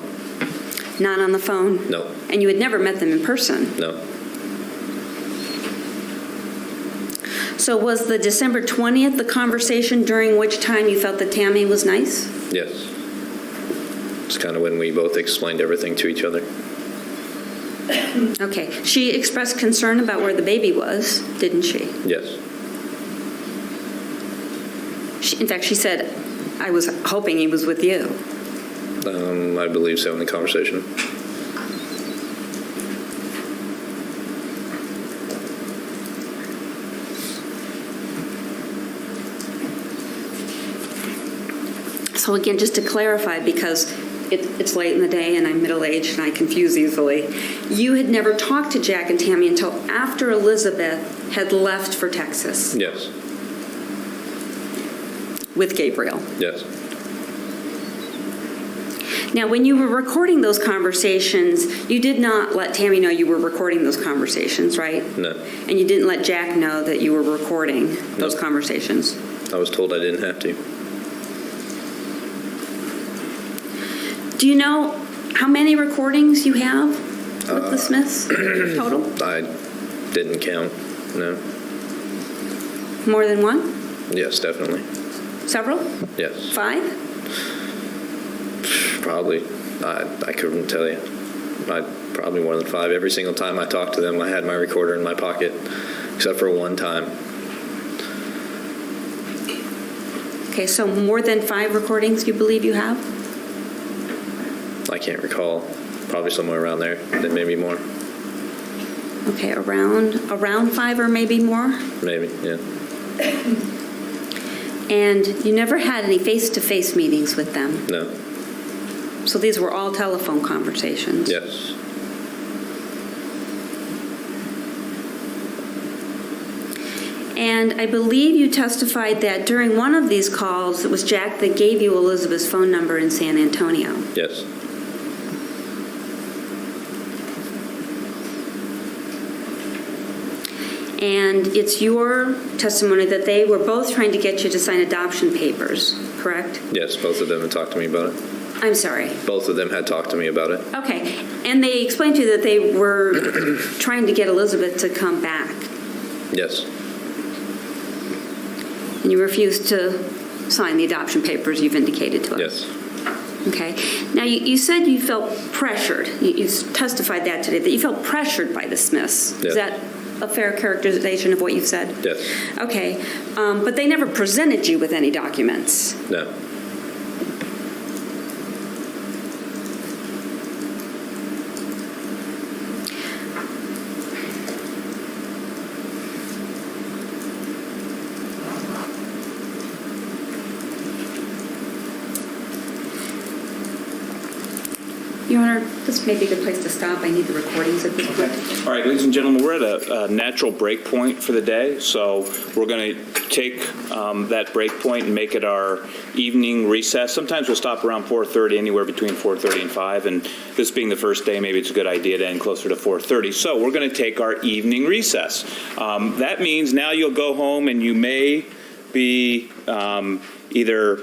S5: Not on the phone?
S2: No,
S5: And you had never met them in person?
S2: no.
S5: So was the December 20th the conversation during which time you felt that Tammy was nice?
S2: Yes. It's kind of when we both explained everything to each other.
S5: Okay. She expressed concern about where the baby was, didn't she?
S2: Yes.
S5: In fact, she said, I was hoping he was with you.
S2: I believe so in the conversation.
S5: So again, just to clarify, because it's late in the day and I'm middle-aged and I confuse easily, you had never talked to Jack and Tammy until after Elizabeth had left for Texas
S2: Yes.
S5: with Gabriel.
S2: Yes.
S5: Now, when you were recording those conversations, you did not let Tammy know you were recording those conversations, right?
S2: No.
S5: And you didn't let Jack know that you were recording those
S2: No.
S5: conversations?
S2: I was told I didn't have to.
S5: Do you know how many recordings you have with the Smiths total?
S2: I didn't count. No.
S5: More than one?
S2: Yes, definitely.
S5: Several?
S2: Yes.
S5: 5?
S2: Probably. I couldn't tell you. Probably more than 5. Every single time I talked to them, I had my recorder in my pocket, except for one time.
S5: Okay, so more than 5 recordings you believe you have?
S2: I can't recall. Probably somewhere around there. Then maybe more.
S5: Okay, around 5 or maybe more?
S2: Maybe, yeah.
S5: And you never had any face-to-face meetings with them?
S2: No.
S5: So these were all telephone conversations?
S2: Yes.
S5: And I believe you testified that during one of these calls, it was Jack that gave you Elizabeth's phone number in San Antonio.
S2: Yes.
S5: And it's your testimony that they were both trying to get you to sign adoption papers, correct?
S2: Yes, both of them had talked to me about it.
S5: I'm sorry.
S2: Both of them had talked to me about it.
S5: Okay. And they explained to you that they were trying to get Elizabeth to come back.
S2: Yes.
S5: And you refused to sign the adoption papers you've indicated to us.
S2: Yes.
S5: Okay. Now, you said you felt pressured. You testified that today, that you felt pressured by the Smiths.
S2: Yes.
S5: Is that a fair characterization of what you've said?
S2: Yes.
S5: Okay. But they never presented you with any documents.
S2: No.
S5: Your Honor, this may be a good place to stop. I need the recordings at this point.
S3: All right, ladies and gentlemen, we're at a natural break point for the day, so we're going to take that break point and make it our evening recess. Sometimes we'll stop around 4:30, anywhere between 4:30 and 5, and this being the first day, maybe it's a good idea to end closer to 4:30. So we're going to take our evening recess. That means now you'll go home and you may be either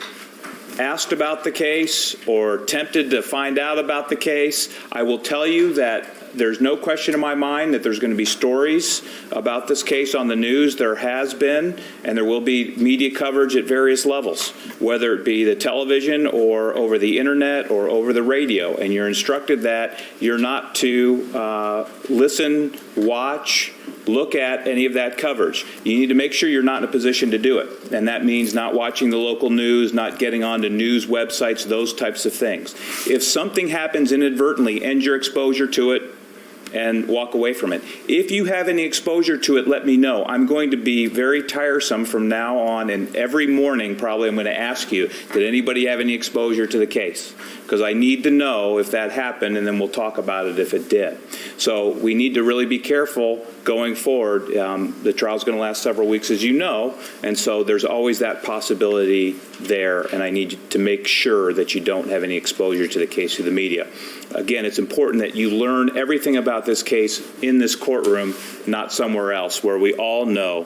S3: asked about the case or tempted to find out about the case. I will tell you that there's no question in my mind that there's going to be stories about this case on the news. There has been, and there will be media coverage at various levels, whether it be the television or over the internet or over the radio. And you're instructed that you're not to listen, watch, look at any of that coverage. You need to make sure you're not in a position to do it. And that means not watching the local news, not getting onto news websites, those types of things. If something happens inadvertently, end your exposure to it and walk away from it. If you have any exposure to it, let me know. I'm going to be very tiresome from now on, and every morning probably I'm going to ask you, did anybody have any exposure to the case? Because I need to know if that happened, and then we'll talk about it if it did. So we need to really be careful going forward. The trial's going to last several weeks, as you know, and so there's always that possibility there, and I need to make sure that you don't have any exposure to the case through the media. Again, it's important that you learn everything about this case in this courtroom, not somewhere else, where we all know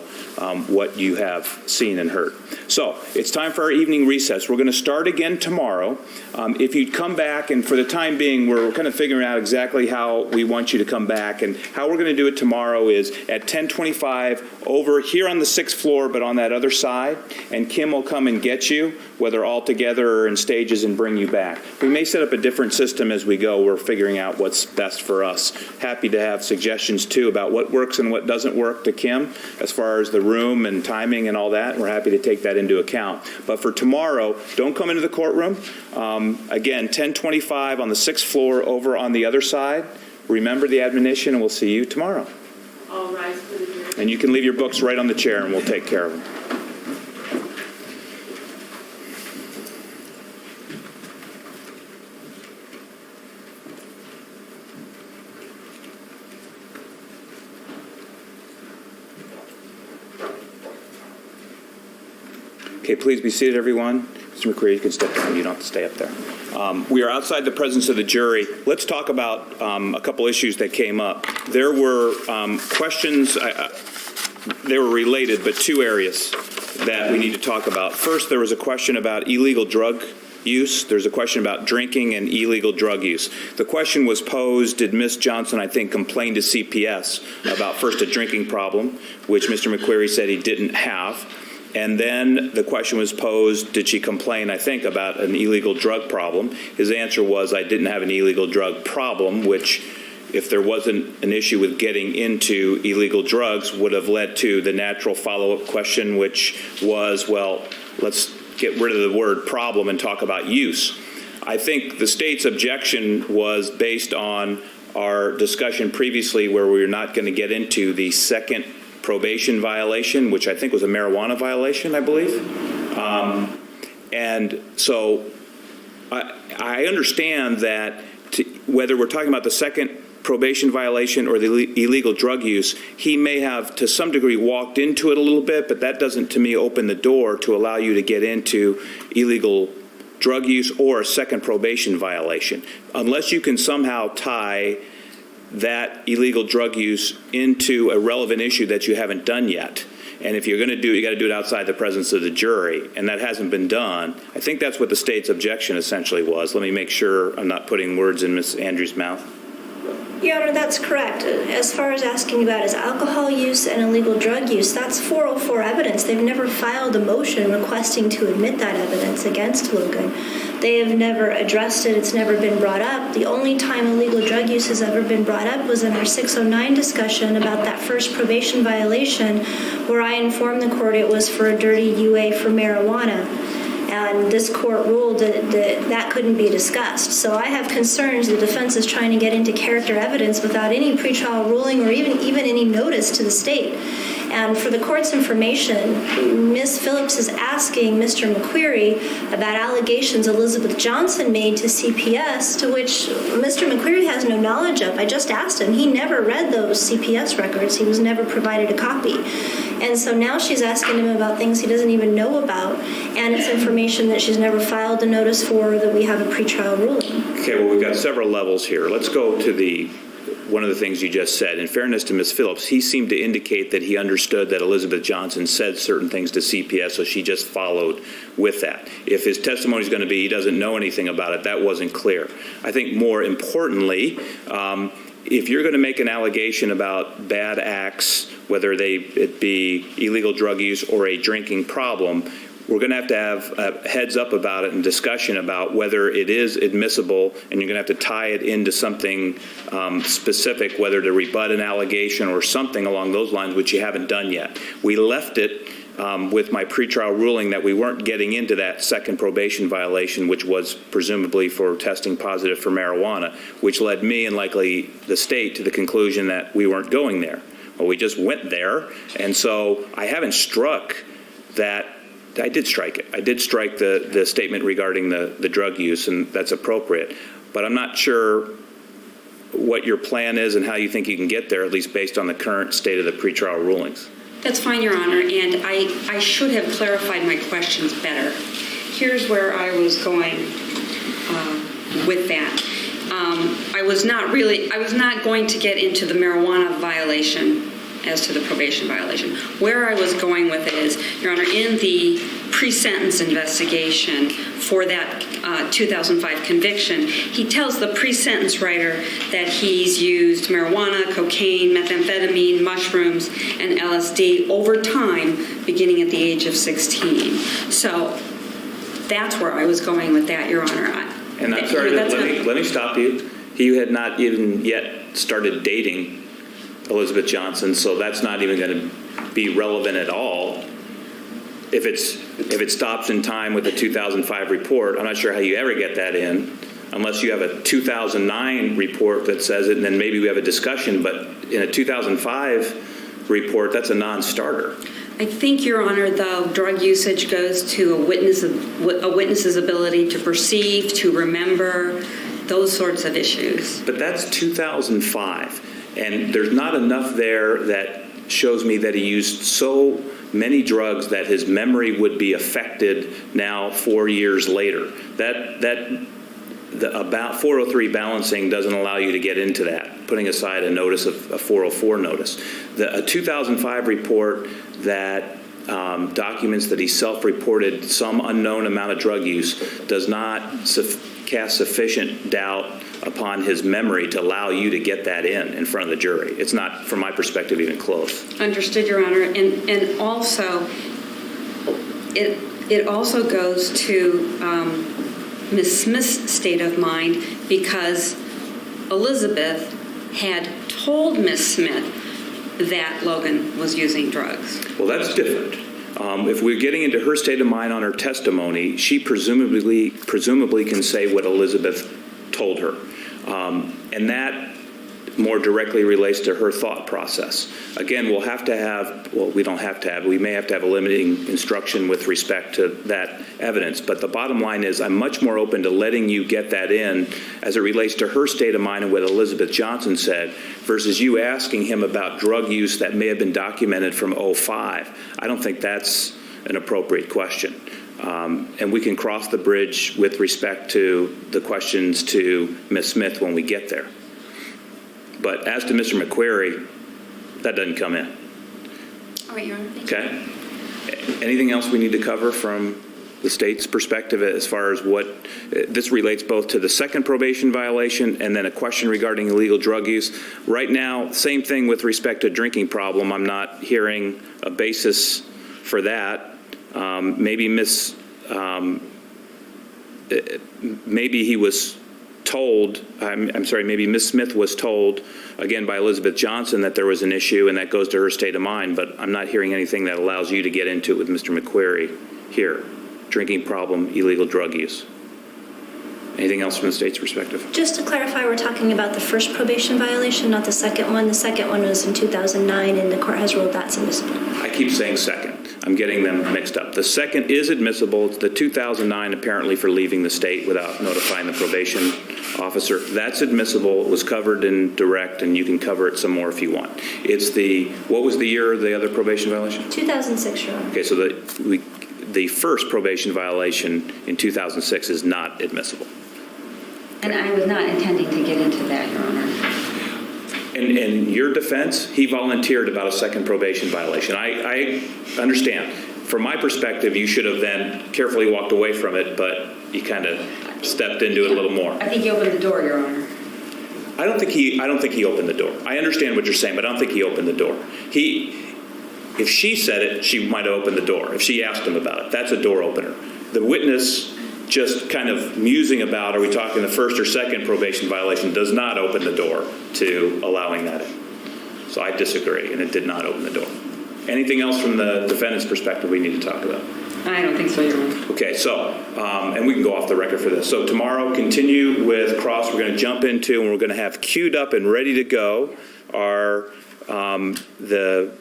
S3: what you have seen and heard. So it's time for our evening recess. We're going to start again tomorrow. If you'd come back, and for the time being, we're kind of figuring out exactly how we want you to come back, and how we're going to do it tomorrow is at 10:25 over here on the 6th floor, but on that other side, and Kim will come and get you, whether all together or in stages, and bring you back. We may set up a different system as we go. We're figuring out what's best for us. Happy to have suggestions, too, about what works and what doesn't work to Kim as far as the room and timing and all that. We're happy to take that into account. But for tomorrow, don't come into the courtroom. Again, 10:25 on the 6th floor over on the other side. Remember the admonition, and we'll see you tomorrow.
S6: All rise for the jury.
S3: And you can leave your books right on the chair, and we'll take care of them. Okay, please be seated, everyone. Mr. McQueary, you can step down. You don't have to stay up there. We are outside the presence of the jury. Let's talk about a couple issues that came up. There were questions, they were related, but two areas that we need to talk about. First, there was a question about illegal drug use. There's a question about drinking and illegal drug use. The question was posed, did Ms. Johnson, I think, complain to CPS about first a drinking problem, which Mr. McQueary said he didn't have. And then the question was posed, did she complain, I think, about an illegal drug problem? His answer was, I didn't have an illegal drug problem, which, if there wasn't an issue with getting into illegal drugs, would have led to the natural follow-up question, which was, well, let's get rid of the word problem and talk about use. I think the state's objection was based on our discussion previously, where we were not going to get into the second probation violation, which I think was a marijuana violation, I believe. And so I understand that whether we're talking about the second probation violation or the illegal drug use, he may have to some degree walked into it a little bit, but that doesn't to me open the door to allow you to get into illegal drug use or a second probation violation, unless you can somehow tie that illegal drug use into a relevant issue that you haven't done yet. And if you're going to do it, you got to do it outside the presence of the jury, and that hasn't been done. I think that's what the state's objection essentially was. Let me make sure I'm not putting words in Ms. Andrews' mouth.
S1: Your Honor, that's correct. As far as asking about his alcohol use and illegal drug use, that's 404 evidence. They've never filed a motion requesting to admit that evidence against Logan. They have never addressed it. It's never been brought up. The only time illegal drug use has ever been brought up was in our 609 discussion about that first probation violation, where I informed the court it was for a dirty UA for marijuana. And this court ruled that that couldn't be discussed. So I have concerns the defense is trying to get into character evidence without any pretrial ruling or even any notice to the state. And for the court's information, Ms. Phillips has asked asking Mr. McQueary about allegations Elizabeth Johnson made to CPS, to which Mr. McQueary has no knowledge of. I just asked him. He never read those CPS records. He was never provided a copy. And so now she's asking him about things he doesn't even know about, and it's information that she's never filed a notice for, that we have a pretrial ruling.
S3: Okay, well, we've got several levels here. Let's go to one of the things you just said. In fairness to Ms. Phillips, he seemed to indicate that he understood that Elizabeth Johnson said certain things to CPS, so she just followed with that. If his testimony is going to be he doesn't know anything about it, that wasn't clear. I think more importantly, if you're going to make an allegation about bad acts, whether it be illegal drug use or a drinking problem, we're going to have a heads up about it and discussion about whether it is admissible, and you're going to have to tie it into something specific, whether to rebut an allegation or something along those lines, which you haven't done yet. We left it with my pretrial ruling that we weren't getting into that second probation violation, which was presumably for testing positive for marijuana, which led me and likely the state to the conclusion that we weren't going there. Well, we just went there, and so I haven't struck that. I did strike it. I did strike the statement regarding the drug use, and that's appropriate. But I'm not sure what your plan is and how you think you can get there, at least based on the current state of the pretrial rulings.
S4: That's fine, Your Honor, and I should have clarified my questions better. Here's where I was going with that. I was not going to get into the marijuana violation as to the probation violation. Where I was going with it is, Your Honor, in the pre-sentence investigation for that 2005 conviction, he tells the pre-sentence writer that he's used marijuana, cocaine, methamphetamine, mushrooms, and LSD over time, beginning at the age of 16. So that's where I was going with that, Your Honor.
S3: And I'm sorry, let me stop you. He had not even yet started dating Elizabeth Johnson, so that's not even going to be relevant at all. If it stops in time with the 2005 report, I'm not sure how you ever get that in, unless you have a 2009 report that says it, and then maybe we have a discussion. But in a 2005 report, that's a non-starter.
S4: I think, Your Honor, the drug usage goes to a witness's ability to perceive, to remember, those sorts of issues.
S3: But that's 2005. And there's not enough there that shows me that he used so many drugs that his memory would be affected now 4 years later. About 403 balancing doesn't allow you to get into that, putting aside a notice of a 404 notice. A 2005 report that documents that he self-reported some unknown amount of drug use does not cast sufficient doubt upon his memory to allow you to get that in front of the jury. It's not, from my perspective, even close.
S4: Understood, Your Honor. And also, it also goes to Ms. Smith's state of mind, because Elizabeth had told Ms. Smith that Logan was using drugs.
S3: Well, that's different. If we're getting into her state of mind on her testimony, she presumably can say what Elizabeth told her. And that more directly relates to her thought process. Again, we may have to have a limiting instruction with respect to that evidence. But the bottom line is I'm much more open to letting you get that in as it relates to her state of mind and what Elizabeth Johnson said versus you asking him about drug use that may have been documented from 2005. I don't think that's an appropriate question. And we can cross the bridge with respect to the questions to Ms. Smith when we get there. But as to Mr. McQueary, that doesn't come in.
S4: All right, Your Honor.
S3: Okay. Anything else we need to cover from the state's perspective as far as what this relates both to the second probation violation and then a question regarding illegal drug use? Right now, same thing with respect to drinking problem. I'm not hearing a basis for that. Maybe he was told, maybe Ms. Smith was told, again, by Elizabeth Johnson that there was an issue, and that goes to her state of mind, but I'm not hearing anything that allows you to get into it with Mr. McQueary here. Drinking problem, illegal drug use. Anything else from the state's perspective?
S1: Just to clarify, we're talking about the first probation violation, not the second one. The second one was in 2009, and the court has ruled that's admissible.
S3: I keep saying second. I'm getting them mixed up. The second is admissible. It's the 2009 apparently for leaving the state without notifying the probation officer. That's admissible. It was covered in direct, and you can cover it some more if you want. It's what was the year of the other probation violation?
S1: 2006, Your Honor.
S3: Okay, so the first probation violation in 2006 is not admissible.
S5: And I was not intending to get into that, Your Honor.
S3: In your defense, he volunteered about a second probation violation. I understand. From my perspective, you should have then carefully walked away from it, but you kind of stepped into it a little more.
S5: I think you opened the door, Your Honor.
S3: I don't think he opened the door. I understand what you're saying, but I don't think he opened the door. If she said it, she might have opened the door. If she asked him about it, that's a door opener. The witness just kind of musing about, are we talking the first or second probation violation, does not open the door to allowing that in. So I disagree, and it did not open the door. Anything else from the defendant's perspective we need to talk about?
S5: I don't think so, Your Honor.
S3: Okay, so, and we can go off the record for this. So tomorrow, continue with cross. We're going to jump into, and we're going to have queued up and ready to go the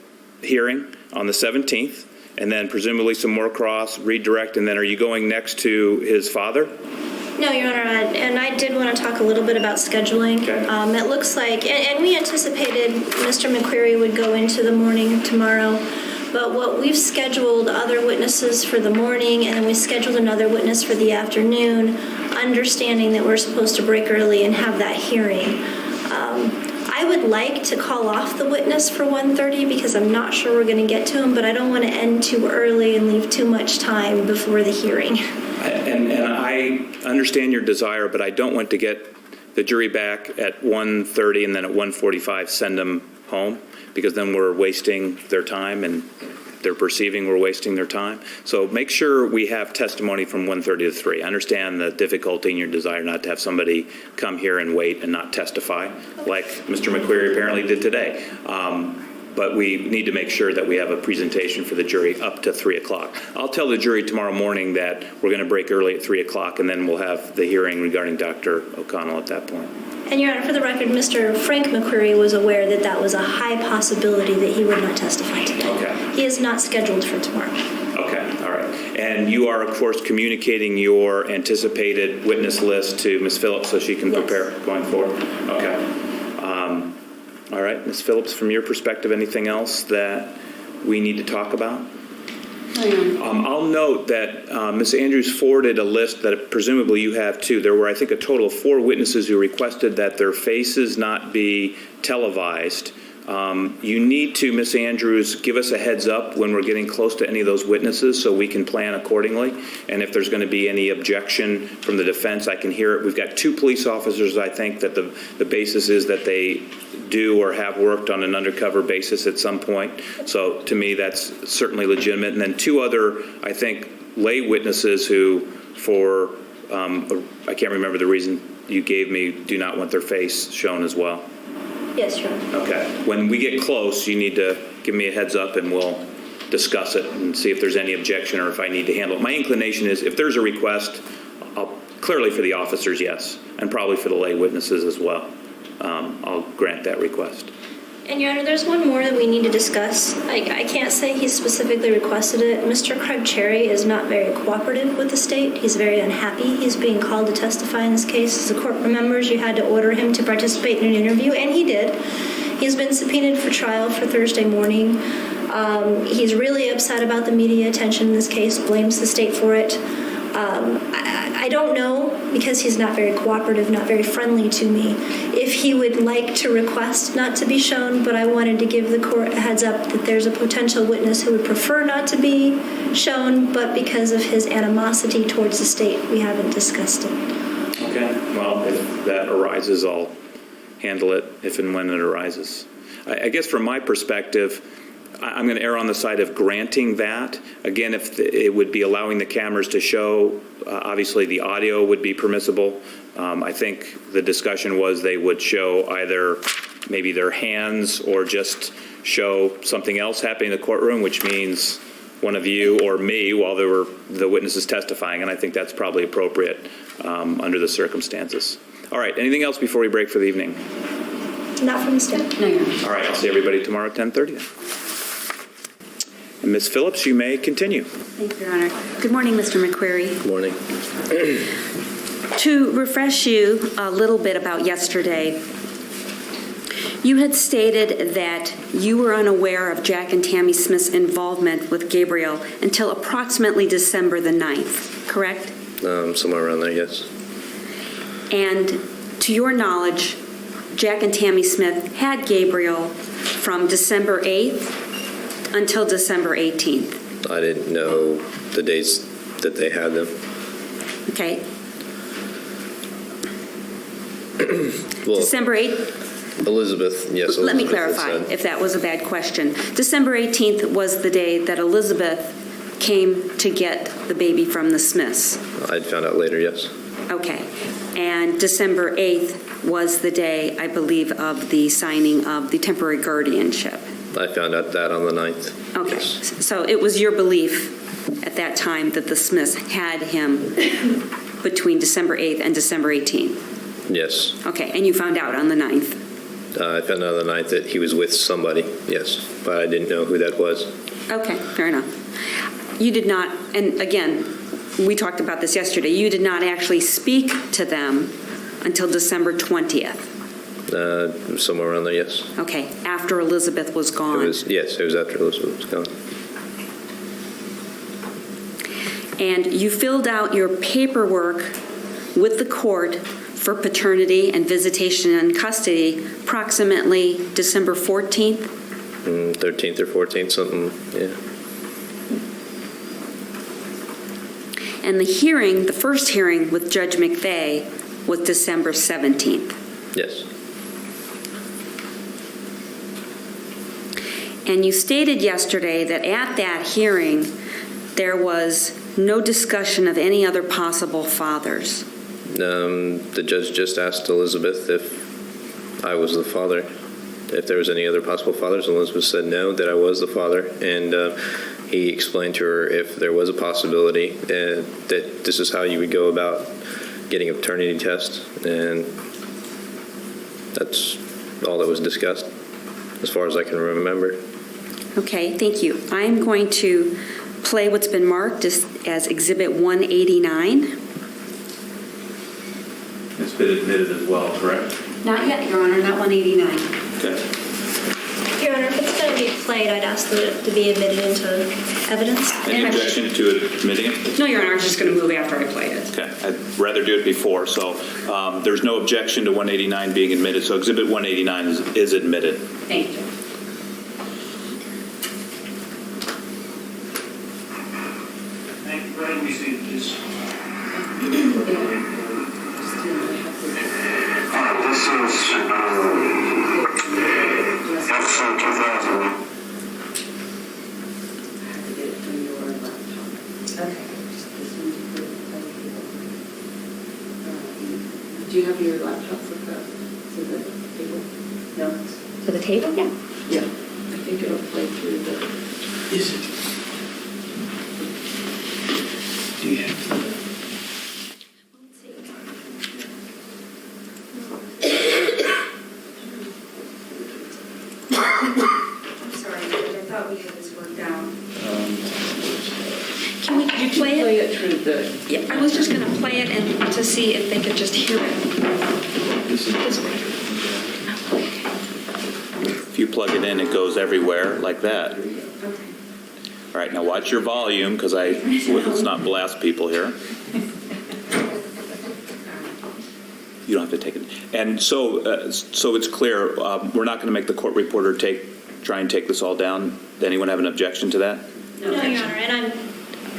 S3: hearing on the 17th. And then presumably some more cross, redirect, and then are you going next to his father?
S1: No, Your Honor, and I did want to talk a little bit about scheduling.
S3: Okay.
S1: It looks like, and we anticipated Mr. McQueary would go into the morning tomorrow, but what we've scheduled other witnesses for the morning, and then we scheduled another witness for the afternoon, understanding that we're supposed to break early and have that hearing. I would like to call off the witness for 1:30 because I'm not sure we're going to get to him, but I don't want to end too early and leave too much time before the hearing.
S3: And I understand your desire, but I don't want to get the jury back at 1:30 and then at 1:45 send them home, because then we're wasting their time and they're perceiving we're wasting their time. So make sure we have testimony from 1:30 to 3. I understand the difficulty and your desire not to have somebody come here and wait and not testify, like Mr. McQueary apparently did today. But we need to make sure that we have a presentation for the jury up to 3 o'clock. I'll tell the jury tomorrow morning that we're going to break early at 3 o'clock, and then we'll have the hearing regarding Dr. O'Connell at that point.
S1: And Your Honor, for the record, Mr. Frank McQueary was aware that that was a high possibility that he would not testify today.
S3: Okay.
S1: He is not scheduled for tomorrow.
S3: Okay, all right. And you are, of course, communicating your anticipated witness list to Ms. Phillips so she can
S1: Yes.
S3: prepare going forward? Okay. All right, Ms. Phillips, from your perspective, anything else that we need to talk about? I'll note that Ms. Andrews forwarded a list that presumably you have too. There were, I think, a total of 4 witnesses who requested that their faces not be televised. You need to, Ms. Andrews, give us a heads up when we're getting close to any of those witnesses so we can plan accordingly. And if there's going to be any objection from the defense, I can hear it. We've got 2 police officers, I think, that the basis is that they do or have worked on an undercover basis at some point. So to me, that's certainly legitimate. And then 2 other, I think, lay witnesses who, for, I can't remember the reason you gave me, do not want their face shown as well.
S1: Yes, Your Honor.
S3: Okay. When we get close, you need to give me a heads up and we'll discuss it and see if there's any objection or if I need to handle it. My inclination is if there's a request, clearly for the officers, yes, and probably for the lay witnesses as well. I'll grant that request.
S1: And Your Honor, there's one more that we need to discuss. I can't say he specifically requested it. Mr. Craig Cherry is not very cooperative with the state. He's very unhappy. He's being called to testify in this case. As the court remembers, you had to order him to participate in an interview, and he did. He's been subpoenaed for trial for Thursday morning. He's really upset about the media attention in this case, blames the state for it. I don't know, because he's not very cooperative, not very friendly to me, if he would like to request not to be shown, but I wanted to give the court a heads up that there's a potential witness who would prefer not to be shown, but because of his animosity towards the state, we haven't discussed it.
S3: Okay. Well, if that arises, I'll handle it if and when it arises. I guess from my perspective, I'm going to err on the side of granting that. Again, if it would be allowing the cameras to show, obviously the audio would be permissible. I think the discussion was they would show either maybe their hands or just show something else happening in the courtroom, which means one of you or me while there were the witnesses testifying, and I think that's probably appropriate under the circumstances. All right, anything else before we break for the evening?
S1: Not from the state.
S5: No, Your Honor.
S3: All right, I'll see everybody tomorrow at 10:30. Ms. Phillips, you may continue.
S5: Thank you, Your Honor. Good morning, Mr. McQueary.
S2: Good morning.
S5: To refresh you a little bit about yesterday, you had stated that you were unaware of Jack and Tammi Smith's involvement with Gabriel until approximately December the 9th, correct?
S2: Somewhere around there, yes.
S5: And to your knowledge, Jack and Tammi Smith had Gabriel from December 8th until December 18th.
S2: I didn't know the dates that they had them.
S5: Okay.
S2: Well,
S5: December 8th.
S2: Elizabeth, yes.
S5: Let me
S2: Elizabeth
S5: clarify
S2: had said.
S5: if that was a bad question. December 18th was the day that Elizabeth came to get the baby from the Smiths.
S2: I'd found out later, yes.
S5: Okay. And December 8th was the day, I believe, of the signing of the temporary guardianship.
S2: I found out that on the 9th.
S5: Okay.
S2: Yes.
S5: So it was your belief at that time that the Smiths had him between December 8th and December 18th?
S2: Yes.
S5: Okay. And you found out on the 9th?
S2: I found out on the 9th that he was with somebody, yes. But I didn't know who that was.
S5: Okay, fair enough. You did not, and again, we talked about this yesterday, you did not actually speak to them until December 20th.
S2: Somewhere around there, yes.
S5: Okay, after Elizabeth was gone.
S2: It was after Elizabeth was gone.
S5: And you filled out your paperwork with the court for paternity and visitation and custody approximately December 14th?
S2: 13th or 14th, something, yeah.
S5: And the hearing, the first hearing with Judge McVeigh was December 17th.
S2: Yes.
S5: And you stated yesterday that at that hearing, there was no discussion of any other possible fathers.
S2: The judge just asked Elizabeth if I was the father, if there was any other possible fathers. Elizabeth said no, that I was the father. And he explained to her if there was a possibility that this is how you would go about getting a paternity test. And that's all that was discussed, as far as I can remember.
S5: Okay, thank you. I'm going to play what's been marked as Exhibit 189.
S3: It's been admitted as well, correct?
S5: Not yet, Your Honor, not 189.
S3: Okay.
S1: Your Honor, if it's going to be played, I'd ask that it to be admitted into evidence.
S3: Any objection to admitting it?
S4: No, Your Honor, I was just going to move after I played it.
S3: Okay, I'd rather do it before, so there's no objection to 189 being admitted, so Exhibit 189 is admitted.
S4: Thank you.
S7: Thank you. Brad, we see this. This is episode 2000.
S6: Do you have your laptop for the table? No?
S5: For the table? Yeah.
S6: Yeah. I think it'll play through the...
S7: Is it? Do you have the...
S5: I'm sorry, I thought we had this worked out.
S4: Can we
S6: You
S4: play
S6: can play
S4: it?
S6: it through the...
S4: Yeah, I was just going to play it and to see if they could just hear it. This way.
S3: If you plug it in, it goes everywhere like that. All right, now watch your volume, because let's not blast people here. You don't have to take it. And so it's clear, we're not going to make the court reporter try and take this all down. Does anyone have an objection to that?
S1: No, Your Honor, and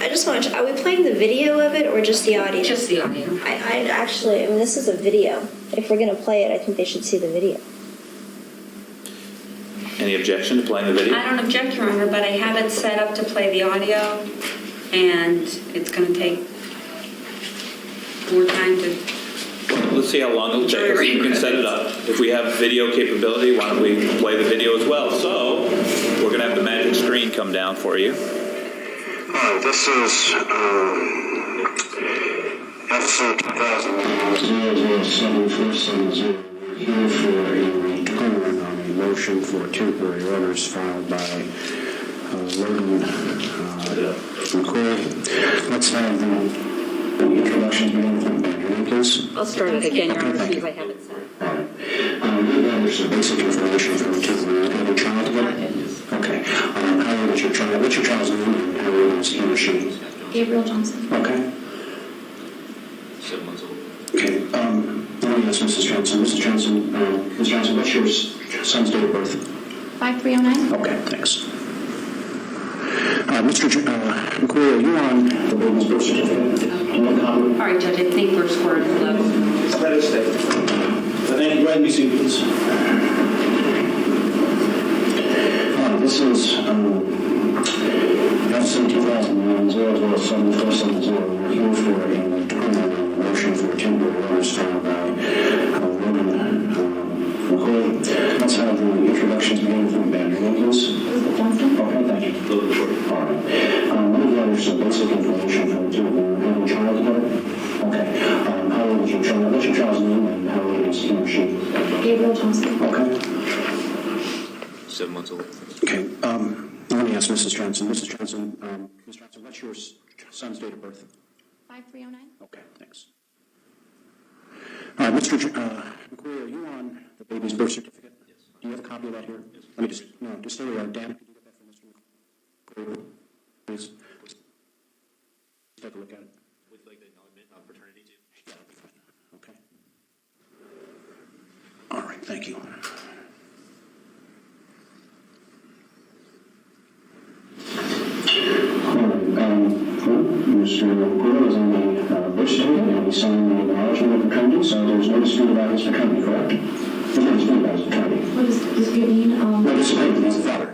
S1: I just want to, are we playing the video of it or just the audio?
S4: Just the audio.
S1: I actually, this is a video. If we're going to play it, I think they should see the video.
S3: Any objection to playing the video?
S4: I don't object, Your Honor, but I have it set up to play the audio, and it's going to take more time to...
S3: Let's see how long it'll take us. We can set it up. If we have video capability, why don't we play the video as well? So we're going to have the magic screen come down for you.
S7: This is episode 2000. 007470. We're here for a return on a motion for temporary orders filed by Logan McQueary. Let's have the introductions begin from your name, please.
S8: I'll start it again, Your Honor, see if I have it set.
S7: All right. We have some basic information from the your child together. Okay. How old is your child? What's your child's name and how old is he or she?
S1: Gabriel Johnson.
S7: Okay.
S2: 7 months old.
S7: Okay. Let me ask Mrs. Johnson. Mrs. Johnson, Ms. Johnson, what's your son's date of birth?
S1: 5309.
S7: Okay, thanks. Mr. McQueary, are you on the baby's birth certificate? Do you have a copy?
S8: All right, Judge, I think we're squared for level.
S7: Let us stay. Thank you. Go ahead and be seated, please. This is FC 2009-007470. We're here for a motion for temporary orders filed by Logan McQueary. Let's have the introductions begin from your name, please.
S1: Johnson.
S7: Okay, thank you. Logan McQueary. All right. Let me gather some basic information from the two of you. Have a child together? Okay. How old is your child? What's your child's name and how old is he or she?
S1: Gabriel Johnson.
S7: Okay.
S2: 7 months old.
S7: Okay. Let me ask Mrs. Johnson. Mrs. Johnson, what's your son's date of birth?
S1: 5309.
S7: Okay, thanks. Mr. McQueary, are you on the baby's birth certificate? Yes. Do you have a copy of that here? Yes. Let me just stay where you are. Dan, could you get that from Mr. McQueary, please? Take a look at it.
S2: Would you like the acknowledgement of paternity too?
S7: Yeah, that'd be fine. Okay. All right, thank you. Mr. McQueary is on the birth certificate and he signed the acknowledgement of paternity, so there's no dispute about his paternity, correct? There's no dispute about his paternity.
S1: What does dispute mean?
S7: No dispute that he's the father.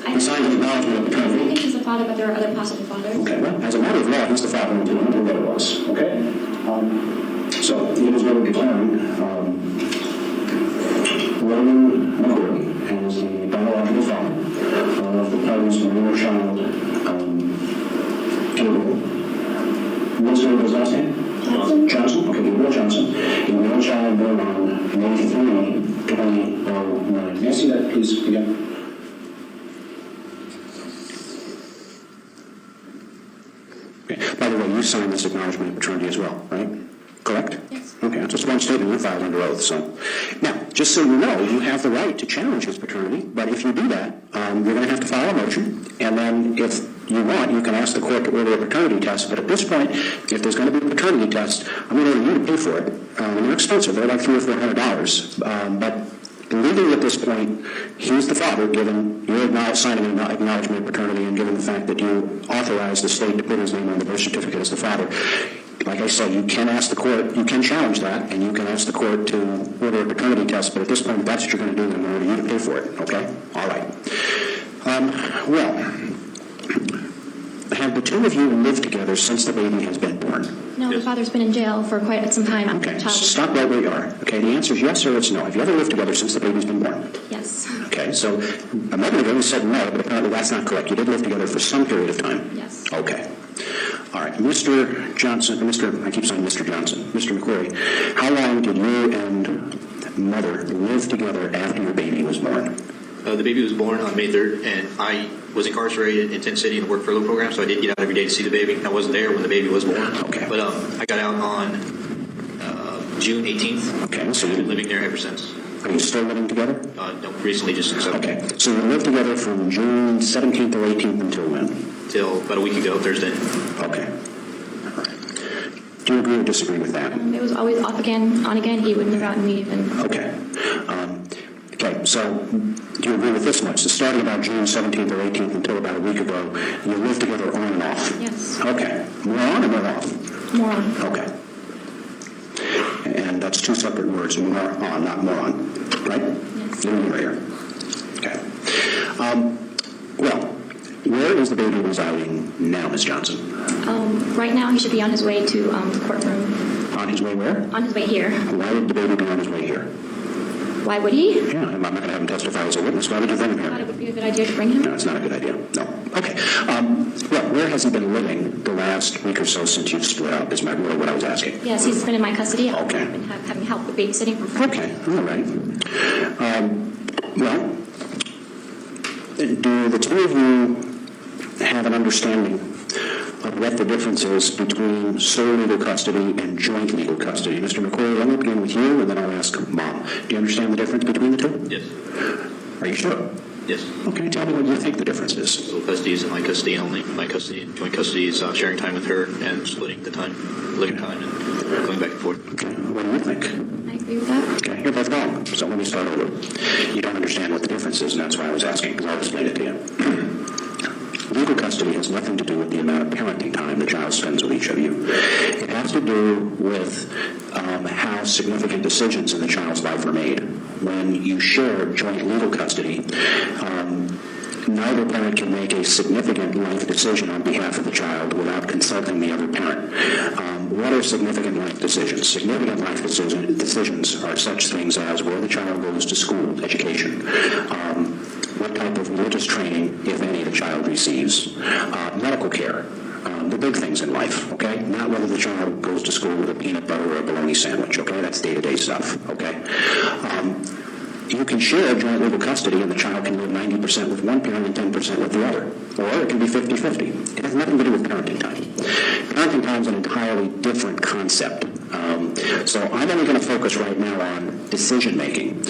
S7: He signed the acknowledgement of
S1: I
S7: paternity.
S1: think he's the father, but there are other possible fathers.
S7: Okay, well, as a matter of law, he's the father until the other was, okay? So, he is going to declaring Logan McQueary as the biological father of the parties' minor child, Gabriel. What's Gabriel's last name? Johnson. Okay, Gabriel Johnson. A male child born on May 3, 2009. May I see that, please, again? Okay. By the way, you signed this acknowledgement of paternity as well, right? Correct?
S1: Yes.
S7: Okay, that's just one statement you filed under oath. So, now, just so you know, you have the right to challenge his paternity, but if you do that, you're going to have to file a motion, and then if you want, you can ask the court to order a paternity test, but at this point, if there's going to be a paternity test, I'm going to order you to pay for it. They're expensive. They're like $300 or $400, but legally at this point, he's the father, given your signing an acknowledgement of paternity and given the fact that you authorized the state to put his name on the birth certificate as the father. Like I said, you can ask the court, you can challenge that, and you can ask the court to order a paternity test, but at this point, if that's what you're going to do, then I'm going to order you to pay for it, okay? All right. Have the two of you lived together since the baby has been born?
S1: No, the father's been in jail for quite some time after
S7: Okay,
S1: the child was
S7: stop right where you are. Okay, the answer is yes or it's no. Have you ever lived together since the baby's been born?
S1: Yes.
S7: Okay, so a moment ago you said no, but apparently that's not correct. You did live together for some period of time?
S1: Yes.
S7: Okay. All right, Mr. Johnson, I keep saying Mr. Johnson, Mr. McQueary, how long did you and mother live together after your baby was born?
S9: The baby was born on May 3rd, and I was incarcerated in Tent City in the work furlough program, so I did get out every day to see the baby. I wasn't there when the baby was born.
S7: Okay.
S9: But I got out on June 18th.
S7: Okay, so
S9: I've been living there ever since.
S7: Are you still living together?
S9: No, recently just accepted.
S7: Okay, so you lived together from June 17th or 18th until when?
S9: Till about a week ago, Thursday.
S7: Okay. All right. Do you agree or disagree with that?
S1: It was always off again, on again. He would move out and leave.
S7: Okay. Okay, so do you agree with this much? So starting about June 17th or 18th until about a week ago, you lived together on and off?
S1: Yes.
S7: Okay. More on or more off?
S1: More on.
S7: Okay. And that's two separate words, more on, not more on, right?
S1: Yes.
S7: You're here. Okay. Well, where is the baby residing now, Ms. Johnson?
S1: Right now, he should be on his way to the courtroom.
S7: On his way where?
S1: On his way here.
S7: Why would the baby be on his way here?
S1: Why would he?
S7: Yeah, I'm not going to have him testify as a witness. Why would you bring him
S1: I thought it
S7: here?
S1: would be a good idea to bring him.
S7: No, it's not a good idea. No. Okay. Well, where has he been living the last week or so since you've split up, is really what I was asking.
S1: Yes, he's been in my custody.
S7: Okay.
S1: I've been having help with babysitting from friends.
S7: Okay. All right. Well, do the two of you have an understanding of what the difference is between sole legal custody and joint legal custody? Mr. McQueary, let me begin with you, and then I'll ask Mom. Do you understand the difference between the two?
S9: Yes.
S7: Are you sure?
S9: Yes.
S7: Okay, tell me what you think the difference is.
S9: Sole custody is in my custody only. My custody, joint custody is sharing time with her and splitting the time, living time, and going back and forth.
S7: Okay, what do you think?
S8: I agree with that.
S7: Okay, you're both wrong, so let me start over. You don't understand what the difference is, and that's why I was asking, because I'll explain it to you. Legal custody has nothing to do with the amount of parenting time the child spends with each of you. It has to do with how significant decisions in the child's life are made. When you share joint legal custody, neither parent can make a significant life decision on behalf of the child without consulting the other parent. What are significant life decisions? Significant life decisions are such things as where the child goes to school, education, what type of religious training, if any, the child receives, medical care, the big things in life, okay? Not whether the child goes to school with a peanut butter or a bologna sandwich, okay? That's day-to-day stuff, okay? You can share joint legal custody and the child can live 90% with one parent and 10% with the other. Or it can be 50-50. It has nothing to do with parenting time. Parenting time is an entirely different concept. So I'm only going to focus right now on decision-making.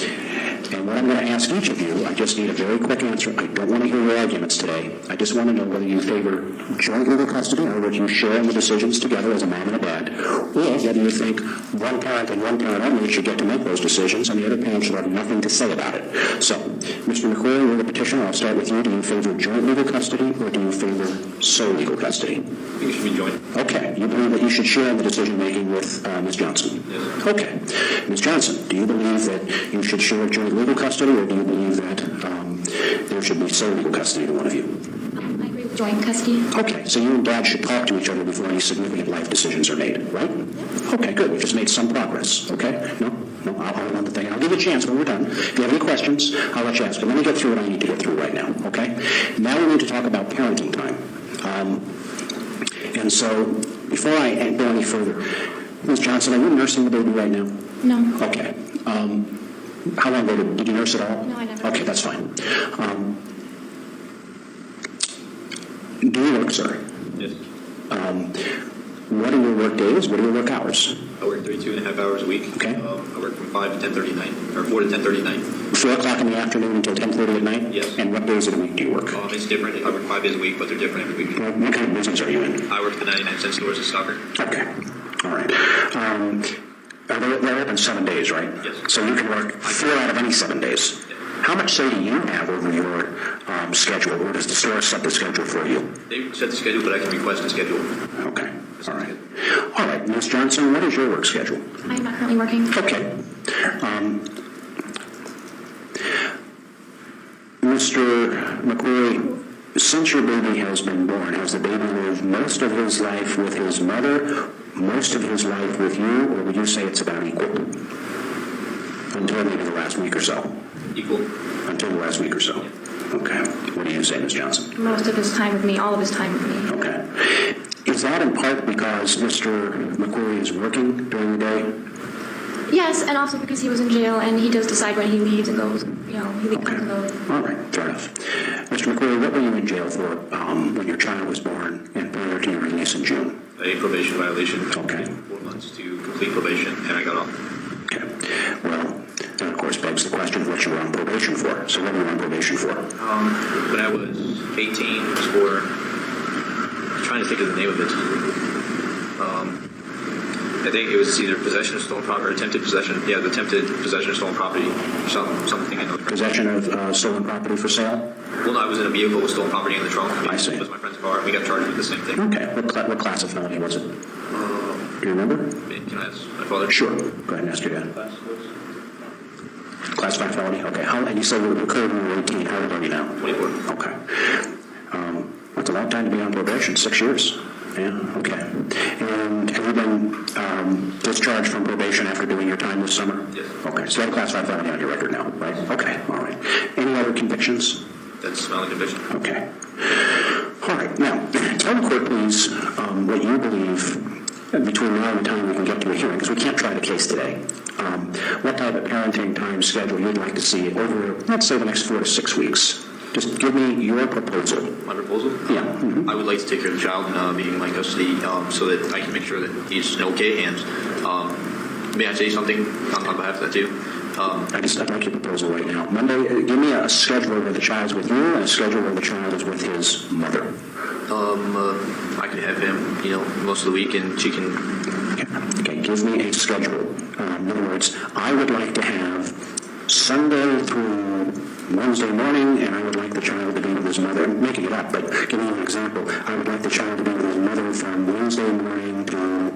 S7: And what I'm going to ask each of you, I just need a very quick answer. I don't want to hear your arguments today. I just want to know whether you favor joint legal custody, or whether you share in the decisions together as a mom and a dad, or whether you think one parent and one parent only should get to make those decisions and the other parent should have nothing to say about it. So, Mr. McQueary, you're the petitioner. I'll start with you. Do you favor joint legal custody, or do you favor sole legal custody?
S9: I think it should be joint.
S7: Okay. You believe that you should share in the decision-making with Ms. Johnson?
S9: Yes.
S7: Okay. Ms. Johnson, do you believe that you should share joint legal custody, or do you believe that there should be sole legal custody to one of you?
S8: I agree with joint custody.
S7: Okay, so you and Dad should talk to each other before any significant life decisions are made, right? Yep. Okay, good. We just made some progress, okay? No, I'll want the thing. I'll give you a chance when we're done. If you have any questions, I'll let you ask. But let me get through what I need to get through right now, okay? Now we need to talk about parenting time. And so, before I go any further, Ms. Johnson, are you nursing the baby right now?
S8: No.
S7: Okay. How long ago did you nurse at all?
S8: No, I never.
S7: Okay, that's fine. Do you work, sir?
S9: Yes.
S7: What are your work days? What are your work hours?
S9: I work 32.5 hours a week.
S7: Okay.
S9: I work from 5 to 10:30 at night, or 4 to 10:30 at night.
S7: 4 o'clock in the afternoon until 10:30 at night?
S9: Yes.
S7: And what days of the week do you work?
S9: It's different. I work 5 days a week, but they're different every week.
S7: What kind of business are you in?
S9: I work at the 99-cent stores in Stockard.
S7: Okay. All right. They're open 7 days, right?
S9: Yes.
S7: So you can work 4 out of any 7 days.
S9: Yeah.
S7: How much say do you have over your schedule, or does the store set the schedule for you?
S9: They set the schedule, but I can request a schedule.
S7: Okay. All right. All right. Ms. Johnson, what is your work schedule?
S8: I'm not currently working.
S7: Okay. Mr. McQueary, since your baby has been born, has the baby lived most of his life with his mother, most of his life with you, or would you say it's about equal? Until maybe the last week or so?
S9: Equal.
S7: Until the last week or so? Okay. What do you say, Ms. Johnson?
S8: Most of his time with me, all of his time with me.
S7: Okay. Is that in part because Mr. McQueary is working during the day?
S8: Yes, and also because he was in jail, and he does decide when he leaves and goes. He leaves and goes.
S7: All right, fair enough. Mr. McQueary, what were you in jail for when your child was born and prior to your release in June?
S9: A probation violation.
S7: Okay.
S9: 4 months to complete probation, and I got off.
S7: Okay. Well, that of course begs the question of what you were on probation for. So what were you on probation for?
S9: When I was 18, it was for, I'm trying to think of the name of it. I think it was either possession of stolen property or attempted possession. Yeah, the attempted possession of stolen property. Something I know.
S7: Possession of stolen property for sale?
S9: Well, no, I was in a vehicle with stolen property in the trunk.
S7: I see.
S9: It was my friend's car. We got charged with the same thing.
S7: Okay. What class of felony was it? Do you remember?
S9: Can I ask my father?
S7: Sure. Go ahead and ask your dad. Class 5 felony? Okay. And you said it occurred when you were 18. How old are you now?
S9: 24.
S7: Okay. That's a long time to be on probation. 6 years. Yeah, okay. And have you been discharged from probation after doing your time this summer?
S9: Yes.
S7: Okay, so you have a class 5 felony on your record now, right? Okay, all right. Any other convictions?
S9: That's not a conviction.
S7: Okay. All right, now, tell the court, please, what you believe between now and the time we can get to a hearing, because we can't try the case today. What type of parenting time schedule you'd like to see over, let's say, the next 4 to 6 weeks? Just give me your proposal.
S9: My proposal?
S7: Yeah. Mhm.
S9: I would like to take care of the child and be in my custody so that I can make sure that he's in okay hands. May I say something on behalf of that too?
S7: I'd like your proposal right now. Monday, give me a schedule where the child's with you and a schedule where the child is with his mother.
S9: I could have him, most of the week, and she can.
S7: Okay, give me a schedule. In other words, I would like to have Sunday through Wednesday morning, and I would like the child to be with his mother. I'm making it up, but giving you an example. I would like the child to be with his mother from Wednesday morning to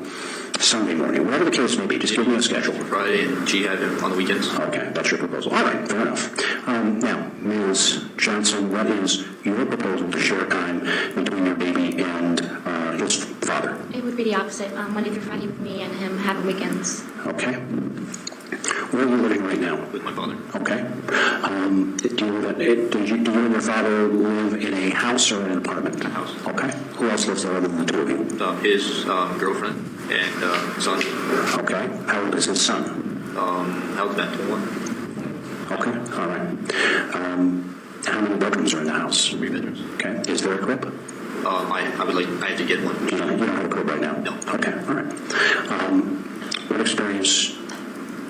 S7: Sunday morning. Whatever the case may be, just give me a schedule.
S9: Friday, and she had him on the weekends.
S7: Okay, that's your proposal. All right, fair enough. Now, Ms. Johnson, what is your proposal to share time between your baby and his father?
S8: It would be the opposite. Monday through Friday with me and him having weekends.
S7: Okay. Where are you living right now?
S9: With my father.
S7: Okay. Do you and your father live in a house or an apartment?
S9: A house.
S7: Okay. Who else lives there other than the two of you?
S9: His girlfriend and son.
S7: Okay. How old is his son?
S9: How old is that? 21?
S7: Okay. All right. How many bedrooms are in the house?
S9: 3 bedrooms.
S7: Okay. Is there a crib?
S9: I have to get one.
S7: You don't have a crib right now?
S9: No.
S7: Okay. All right. What experience,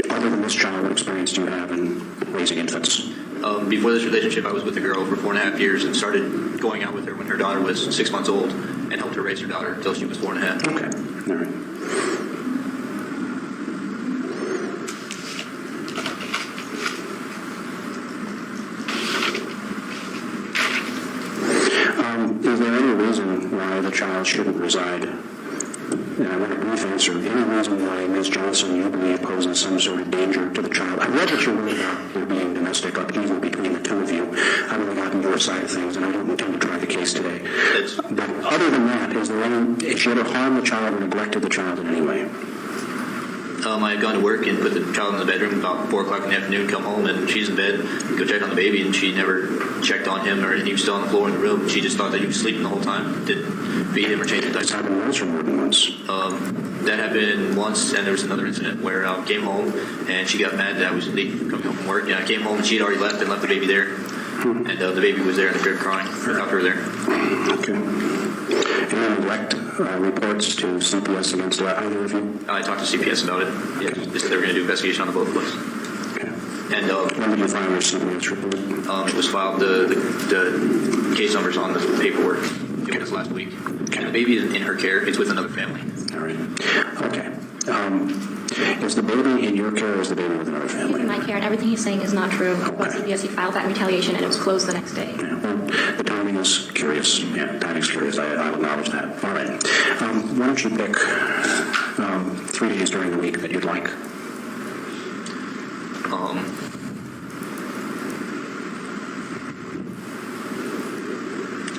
S7: other than this child, what experience do you have in raising infants?
S9: Before this relationship, I was with a girl for 4.5 years and started going out with her when her daughter was 6 months old and helped her raise her daughter until she was 4.5.
S7: Okay. All right. Is there any reason why the child shouldn't reside? And I want a brief answer. Any reason why Ms. Johnson, you believe, poses some sort of danger to the child? I read that you're worried about there being domestic upheaval between the two of you. I've only gotten your side of things, and I don't intend to try the case today. But other than that, has she ever harmed the child or neglected the child in any way?
S9: I had gone to work and put the child in the bedroom about 4 o'clock in the afternoon, come home, and she's in bed, go check on the baby, and she never checked on him or anything. He was still on the floor in the room. She just thought that he was sleeping the whole time, didn't feed him or change the
S7: That's
S9: diaper.
S7: happened once or more than once?
S9: That happened once, and there was another incident where I came home, and she got mad that I was late coming home from work, and I came home, and she had already left and left the baby there. And the baby was there in the crib crying. I talked to her there.
S7: Okay. Any direct reports to CPS against either of you?
S9: I talked to CPS about it. Yeah, they said they were going to do investigation on the both of us.
S7: Okay.
S9: And
S7: When did you file your CPS report?
S9: it was filed, the case numbers on the paperwork. It was last week.
S7: Okay.
S9: And the baby isn't in her care. It's with another family.
S7: All right. Okay. Is the baby in your care or is the baby with another
S8: He's
S7: family?
S8: in my care, and everything he's saying is not true. But CBS, he filed that in retaliation, and it was closed the next day.
S7: Yeah, well, the timing is curious. Yeah, timing's curious. I'll acknowledge that. All right. Why don't you pick 3 days during the week that you'd like?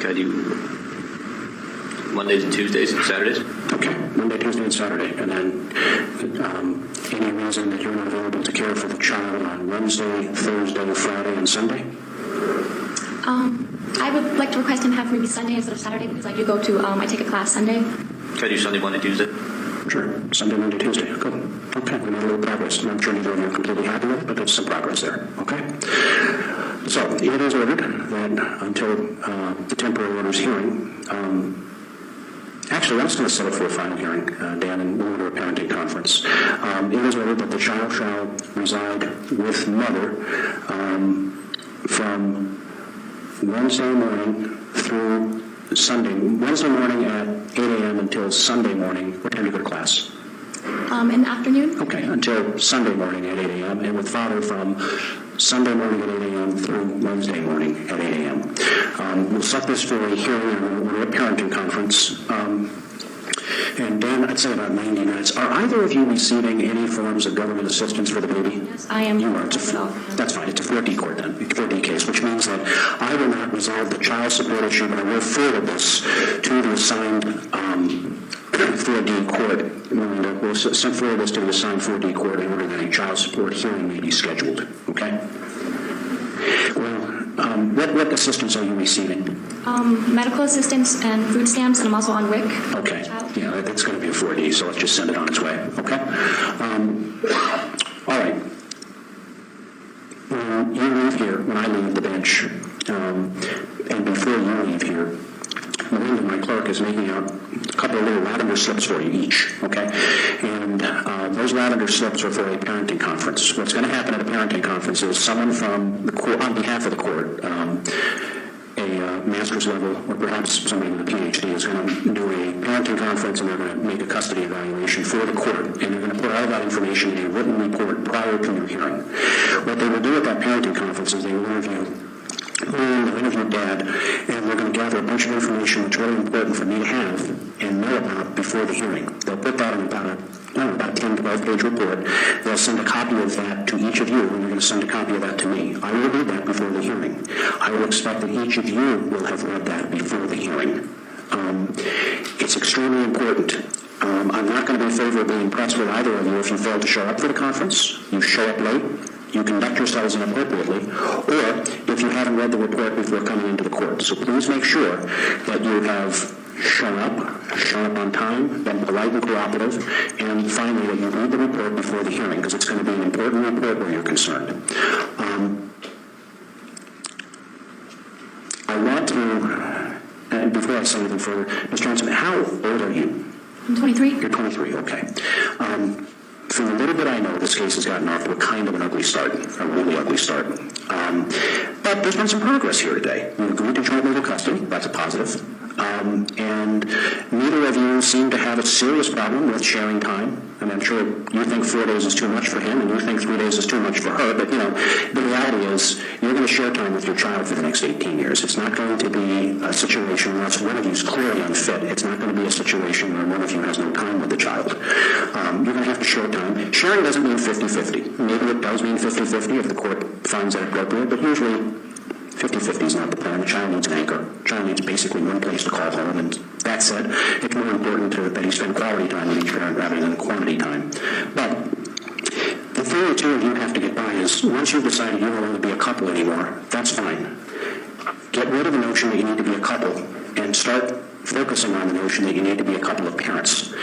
S9: Can I do Mondays and Tuesdays and Saturdays?
S7: Okay, Monday, Tuesday, and Saturday. And then any reason that you're not available to care for the child on Wednesday, Thursday, Friday, and Sunday?
S8: I would like to request him have maybe Sunday instead of Saturday because I do go to, I take a class Sunday.
S9: Can I do Sunday, Monday, Tuesday?
S7: Sure. Sunday, Monday, Tuesday. Good. Okay, we made a little progress. I'm sure neither of you are completely happy with it, but there's some progress there. Okay? So, it is ordered that until the temporary order's hearing, actually, I was going to set it for a final hearing, Dan, and we'll order a parenting conference. It is ordered that the child shall reside with mother from Wednesday morning through Sunday. Wednesday morning at 8 a.m. until Sunday morning. What time do you go to class?
S8: In the afternoon.
S7: Okay, until Sunday morning at 8 a.m. and with father from Sunday morning at 8 a.m. through Wednesday morning at 8 a.m. We'll set this for a hearing or a parenting conference. And Dan, I'd say about 90 minutes. Are either of you receiving any forms of government assistance for the baby?
S8: Yes, I am.
S7: You are. That's fine. It's a 4D court then, 4D case, which means that I will not resolve the child support issue, but I will forward this to the assigned 4D court. We'll send forward this to the assigned 4D court in order that a child support hearing may be scheduled. Okay? Well, what assistance are you receiving?
S8: Medical assistance and food stamps, and I'm also on WIC.
S7: Okay. Yeah, that's going to be a 4D, so let's just send it on its way. Okay? All right. You leave here when I leave the bench. And before you leave here, Melinda, my clerk, is making out a couple of little lavender slips for you each, okay? And those lavender slips are for a parenting conference. What's going to happen at a parenting conference is someone from the court, on behalf of the court, a master's level or perhaps somebody with a PhD is going to do a parenting conference, and they're going to make a custody evaluation for the court, and they're going to put all that information in a written report prior to your hearing. What they will do at that parenting conference is they will interview they'll interview Dad, and we're going to gather a bunch of information that's really important for me to have and know about before the hearing. They'll put that in about a 10, 12-page report. They'll send a copy of that to each of you, and you're going to send a copy of that to me. I will read that before the hearing. I will expect that each of you will have read that before the hearing. It's extremely important. I'm not going to be favorably impressed with either of you if you fail to show up for the conference, you show up late, you conduct yourselves inappropriately, or if you haven't read the report before coming into the court. So please make sure that you have shown up on time, been polite and cooperative, and finally that you read the report before the hearing, because it's going to be an important report where you're concerned. I want to, and before I say anything further, Ms. Johnson, how old are you?
S8: I'm 23.
S7: You're 23, okay. From the little bit I know, this case has gotten off to a kind of an ugly start, a really ugly start. But there's been some progress here today. You agreed to joint legal custody. That's a positive. And neither of you seem to have a serious problem with sharing time. And I'm sure you think 4 days is too much for him, and you think 3 days is too much for her. But, the reality is you're going to share time with your child for the next 18 years. It's not going to be a situation where one of you is clearly unfit. It's not going to be a situation where one of you has no time with the child. You're going to have to share time. Sharing doesn't mean 50-50. Maybe it does mean 50-50 if the court finds that appropriate, but usually 50-50 is not the plan. The child needs an anchor. The child needs basically one place to call home. And that said, it's more important that he spend quality time with each parent rather than quantity time. But the thing the two of you have to get by is once you've decided you don't want to be a couple anymore, that's fine. Get rid of the notion that you need to be a couple and start focusing on the notion that you need to be a couple of parents.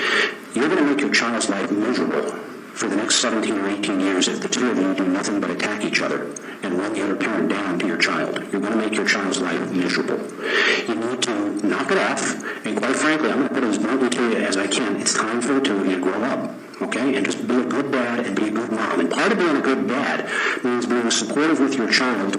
S7: You're going to make your child's life miserable for the next 17 or 18 years if the two of you do nothing but attack each other and run the other parent down to your child. You're going to make your child's life miserable. You need to knock it off, and quite frankly, I'm going to put it as bluntly to you as I can. It's time for the two of you to grow up, okay? And just be a good dad and be a good mom. And part of being a good dad means being supportive with your child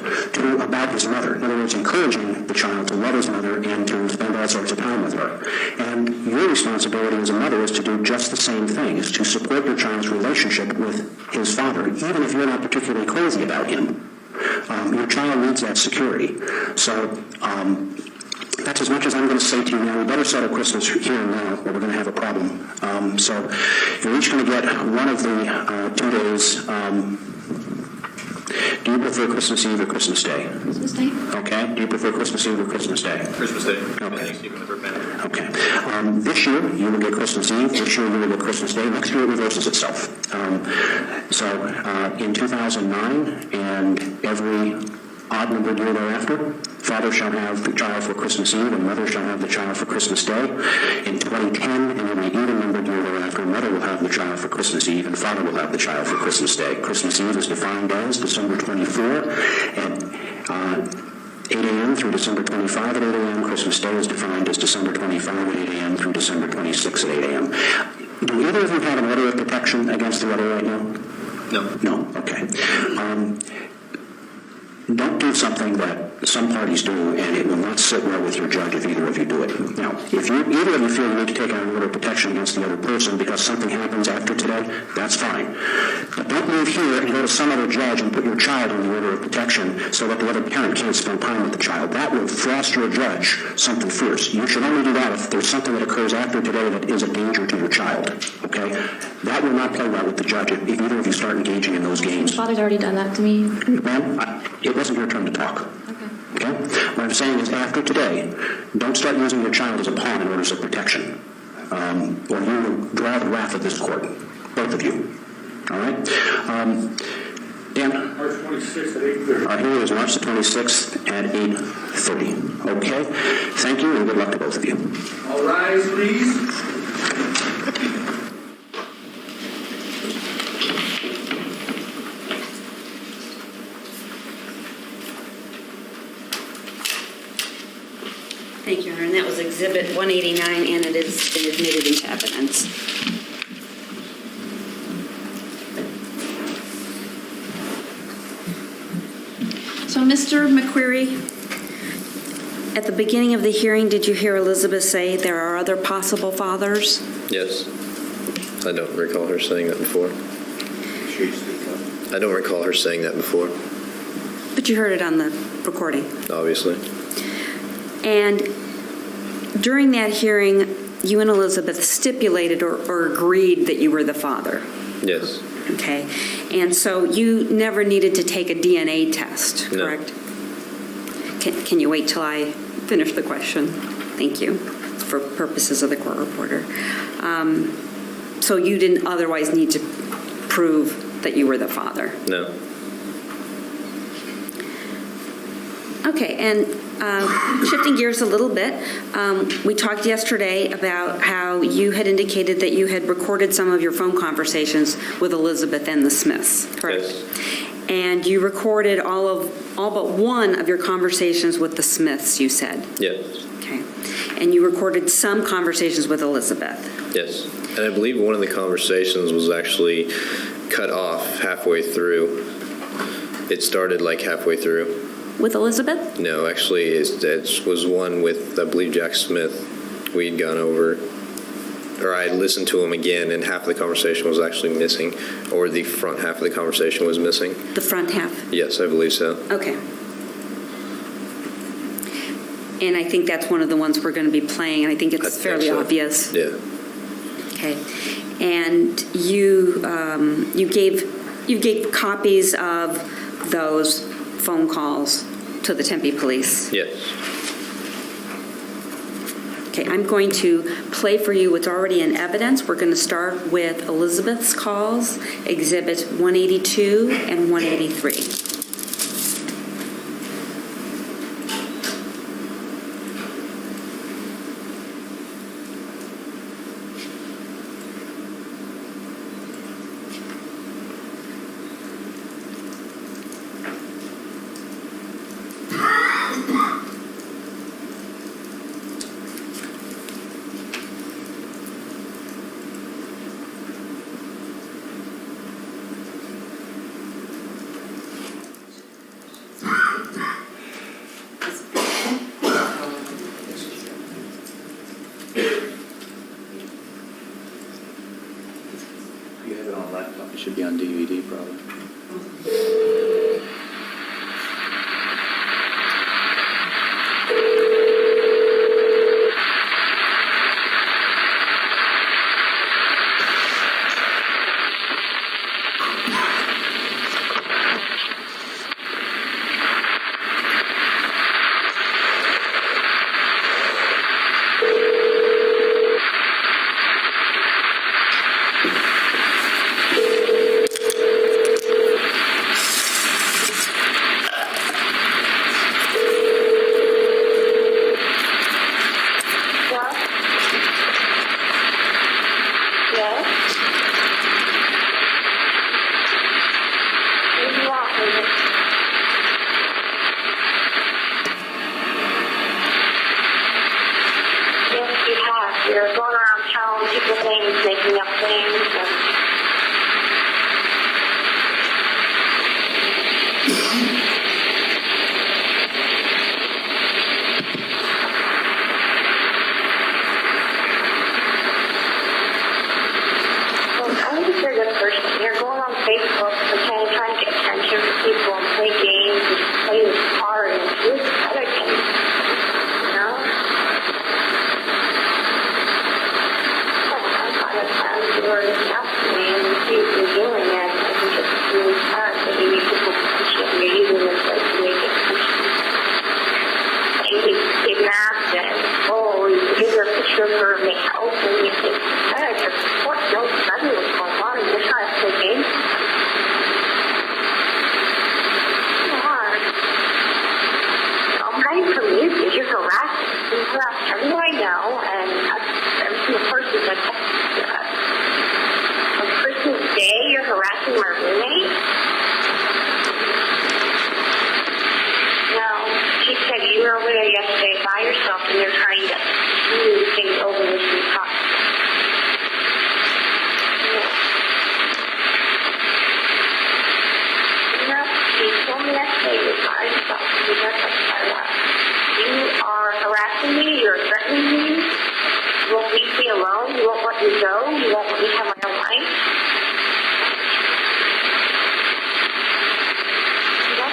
S7: about his mother. In other words, encouraging the child to love his mother and to spend all sorts of time with her. And your responsibility as a mother is to do just the same thing, is to support your child's relationship with his father, even if you're not particularly crazy about him. Your child needs that security. So that's as much as I'm going to say to you now. We better settle Christmas here and now, or we're going to have a problem. So you're each going to get one of the 2 days. Do you prefer Christmas Eve or Christmas Day?
S8: Christmas Day.
S7: Okay. Do you prefer Christmas Eve or Christmas Day?
S9: Christmas Day.
S7: Okay.
S9: Thanksgiving for family.
S7: Okay. This year, you will get Christmas Eve. This year, you will get Christmas Day. Next year, it reverses itself. In 2009 and every odd-numbered year thereafter, father shall have the child for Christmas Eve and mother shall have the child for Christmas Day. In 2010 and every even-numbered year thereafter, mother will have the child for Christmas Eve and father will have the child for Christmas Day. Christmas Eve is defined as December 24 at 8 a.m. through December 25 at 8 a.m. Christmas Day is defined as December 25 at 8 a.m. through December 26 at 8 a.m. Do either of you have an order of protection against the weather right now?
S9: No.
S7: No? Okay. Don't do something that some parties do, and it will not sit well with your judge if either of you do it. Now, if either of you feel you need to take out an order of protection against the other person because something happens after today, that's fine. But don't move here and go to some other judge and put your child on the order of protection so that the other parent can't spend time with the child. That will frost your judge something fierce. You should only do that if there's something that occurs after today that is a danger to your child. Okay? That will not play well with the judge if either of you start engaging in those games.
S8: Father's already done that to me.
S7: Ma'am, it wasn't your turn to talk. Okay? What I'm saying is after today, don't start using your child as a pawn in orders of protection. Or you will draw the wrath of this court. Both of you. All right? Dan?
S10: March 26th at 8:30.
S7: Our hearing is March the 26th at 8:30. Okay? Thank you and good luck to both of you.
S10: All rise, please.
S5: Thank you, Your Honor. And that was Exhibit 189, and it has been admitted into evidence. So, Mr. McQueary, at the beginning of the hearing, did you hear Elizabeth say there are other possible fathers?
S2: Yes. I don't recall her saying that before. I don't recall her saying that before,
S5: But you heard it on the recording.
S2: obviously.
S5: And during that hearing, you and Elizabeth stipulated or agreed that you were the father.
S2: Yes.
S5: Okay. And so you never needed to take a DNA test,
S2: No.
S5: correct? Can you wait till I finish the question? Thank you, for purposes of the court reporter. So you didn't otherwise need to prove that you were the father?
S2: No.
S5: Okay, and shifting gears a little bit, we talked yesterday about how you had indicated that you had recorded some of your phone conversations with Elizabeth and the Smiths, correct?
S2: Yes.
S5: And you recorded all but one of your conversations with the Smiths, you said.
S2: Yes.
S5: Okay. And you recorded some conversations with Elizabeth.
S2: Yes. And I believe one of the conversations was actually cut off halfway through. It started like halfway through.
S5: With Elizabeth?
S2: No, actually, it was one with, I believe, Jack Smith. We'd gone over, or I listened to him again, and half of the conversation was actually missing, or the front half of the conversation was missing.
S5: The front half?
S2: Yes, I believe so.
S5: Okay. And I think that's one of the ones we're going to be playing, and I think it's fairly obvious.
S2: Yeah.
S5: Okay. And you gave copies of those phone calls to the Tempe police.
S2: Yes.
S5: Okay, I'm going to play for you what's already in evidence. We're going to start with Elizabeth's calls, Exhibits 182 and 183.
S3: You have it on a laptop. It should be on DVD, probably.
S11: You're going around telling people things, making up things. Well, I don't think you're a good person. You're going on Facebook, pretending, trying to get attention from people and play games and play this card and do this other thing. You know? Or enough to me and see if you're doing it. I think it's really hard that you need people to push it. You're using this like to make it push. And you get masked and, you give her a picture of her in the house and you think, hey, your support knows nothing what's going on and you're trying to play games. It's hard. I'm praying for me because you're harassing. You harass everyone I know and every single person that texts us. Christmas Day, you're harassing my roommate? No, she said you were over there yesterday by yourself. yourself and you're trying to smooth things over with some talk. You told me yesterday you're by yourself. You just like my love. You are harassing me. You're threatening me. You won't leave me alone. You won't let me go. You won't let me have my own life. You don't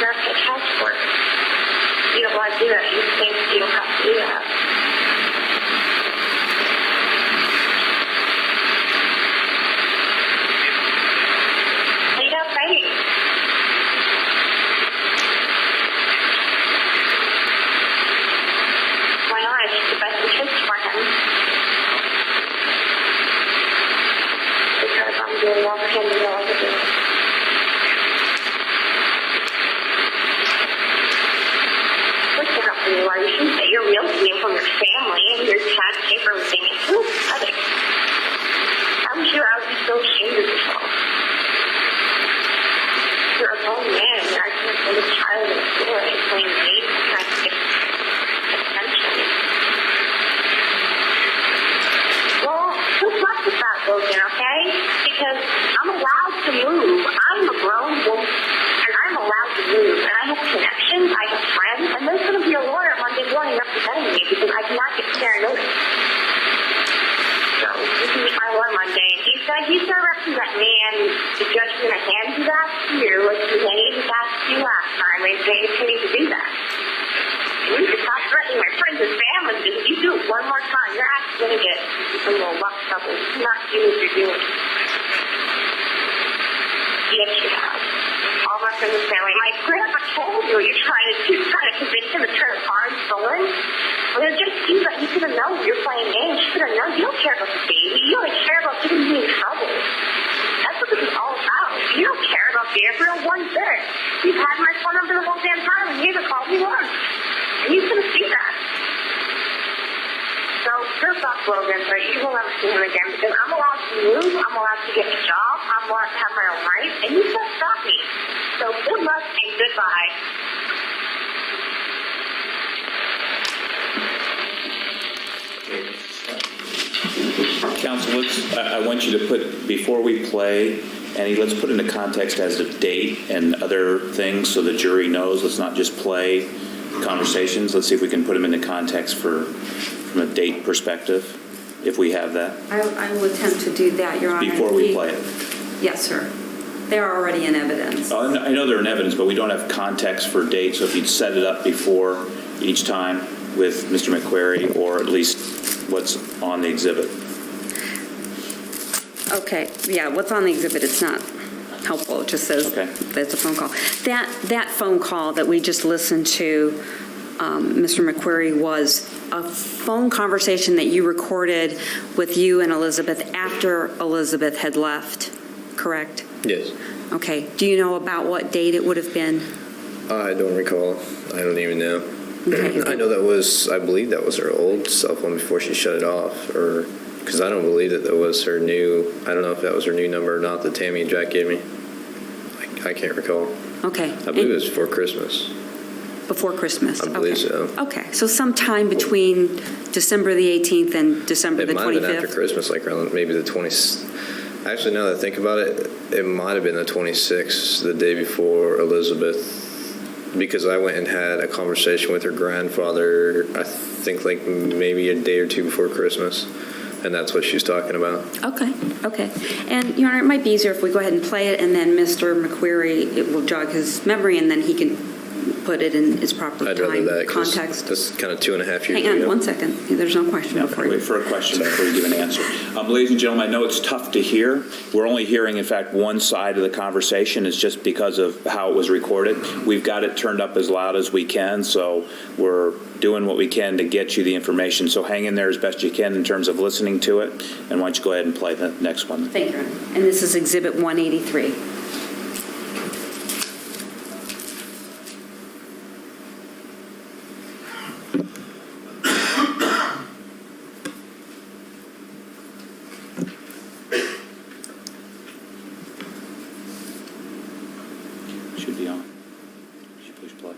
S11: have to child support. You don't want to do that. You think you don't have to do that. Take out faith. Why not? It's the best interest for him. Because I'm doing more for him than I'll ever do. What's the help from you? You shouldn't say your real name from your family and your chat paper and thing. It's so pathetic. I'm sure I would be so ashamed of yourself. You're a grown man. You're acting like a little child in a store and playing games and trying to get attention. Well, good luck with that, Logan, okay? Because I'm allowed to move. I'm a grown woman, and I'm allowed to move. And I have connections, I have friends, and there's going to be a lawyer Monday morning representing me because I cannot get fair notice. So, you can meet my lawyer Monday. He's going to represent me, and the judge is going to hand you that to you as he handed that to you last time, and he's going to continue to do that. You need to stop threatening my friends and family because if you do it one more time, you're actually going to get some little luck trouble. You cannot do what you're doing. Yes, you have. All my friends and family. My grandpa told you you're trying to convince him to turn his car and stolen. Well, it just seems like you should have known you're playing games. You should have known you don't care about the baby. You only care about getting me in trouble. That's what this is all about. You don't care about Gabriel one bit. You've had my phone number the whole damn time and you haven't called me once. And you couldn't see that. So, first off, Logan, so you will never see him again because I'm allowed to move, I'm allowed to get a job, I'm allowed to have my own life, and you can't stop me. So, good luck and goodbye.
S3: Counsel, I want you to put, before we play, Annie, let's put into context as of date and other things so the jury knows. Let's not just play conversations. Let's see if we can put them into context from a date perspective, if we have that.
S5: I will attempt to do that, Your Honor.
S3: Before we play it.
S5: Yes, sir. They're already in evidence.
S3: Oh, I know they're in evidence, but we don't have context for dates. So if you'd set it up before each time with Mr. McQueary, or at least what's on the exhibit.
S5: Okay, yeah, what's on the exhibit, it's not helpful. It just says
S3: Okay.
S5: that's a phone call. That phone call that we just listened to, Mr. McQueary, was a phone conversation that you recorded with you and Elizabeth after Elizabeth had left, correct?
S2: Yes.
S5: Okay. Do you know about what date it would have been?
S2: I don't recall. I don't even know.
S5: Okay.
S2: I know I believe that was her old cell phone before she shut it off, or because I don't believe that was her new. I don't know if that was her new number or not that Tammy and Jack gave me. I can't recall.
S5: Okay.
S2: I believe it was before Christmas.
S5: Before Christmas?
S2: I believe so.
S5: Okay. So sometime between December the 18th and December the 25th?
S2: It might have been after Christmas, like around maybe the 20th. Actually, now that I think about it, it might have been the 26th, the day before Elizabeth, because I went and had a conversation with her grandfather, I think like maybe a day or two before Christmas, and that's what she's talking about.
S5: Okay. And, Your Honor, it might be easier if we go ahead and play it, and then Mr. McQueary, it will jog his memory, and then he can put it in its proper
S2: I'd rather
S5: time,
S2: that, 'cause
S5: context.
S2: that's kind of 2.5 years
S5: Hang on
S2: ago.
S5: one second. There's no question before you.
S3: Wait for a question before you give an answer. Ladies and gentlemen, I know it's tough to hear. We're only hearing, in fact, one side of the conversation. It's just because of how it was recorded. We've got it turned up as loud as we can, so we're doing what we can to get you the information. So hang in there as best you can in terms of listening to it. And why don't you go ahead and play the next one.
S5: Thank you, Your Honor. And this is Exhibit 183.
S3: Should be on. Should push play.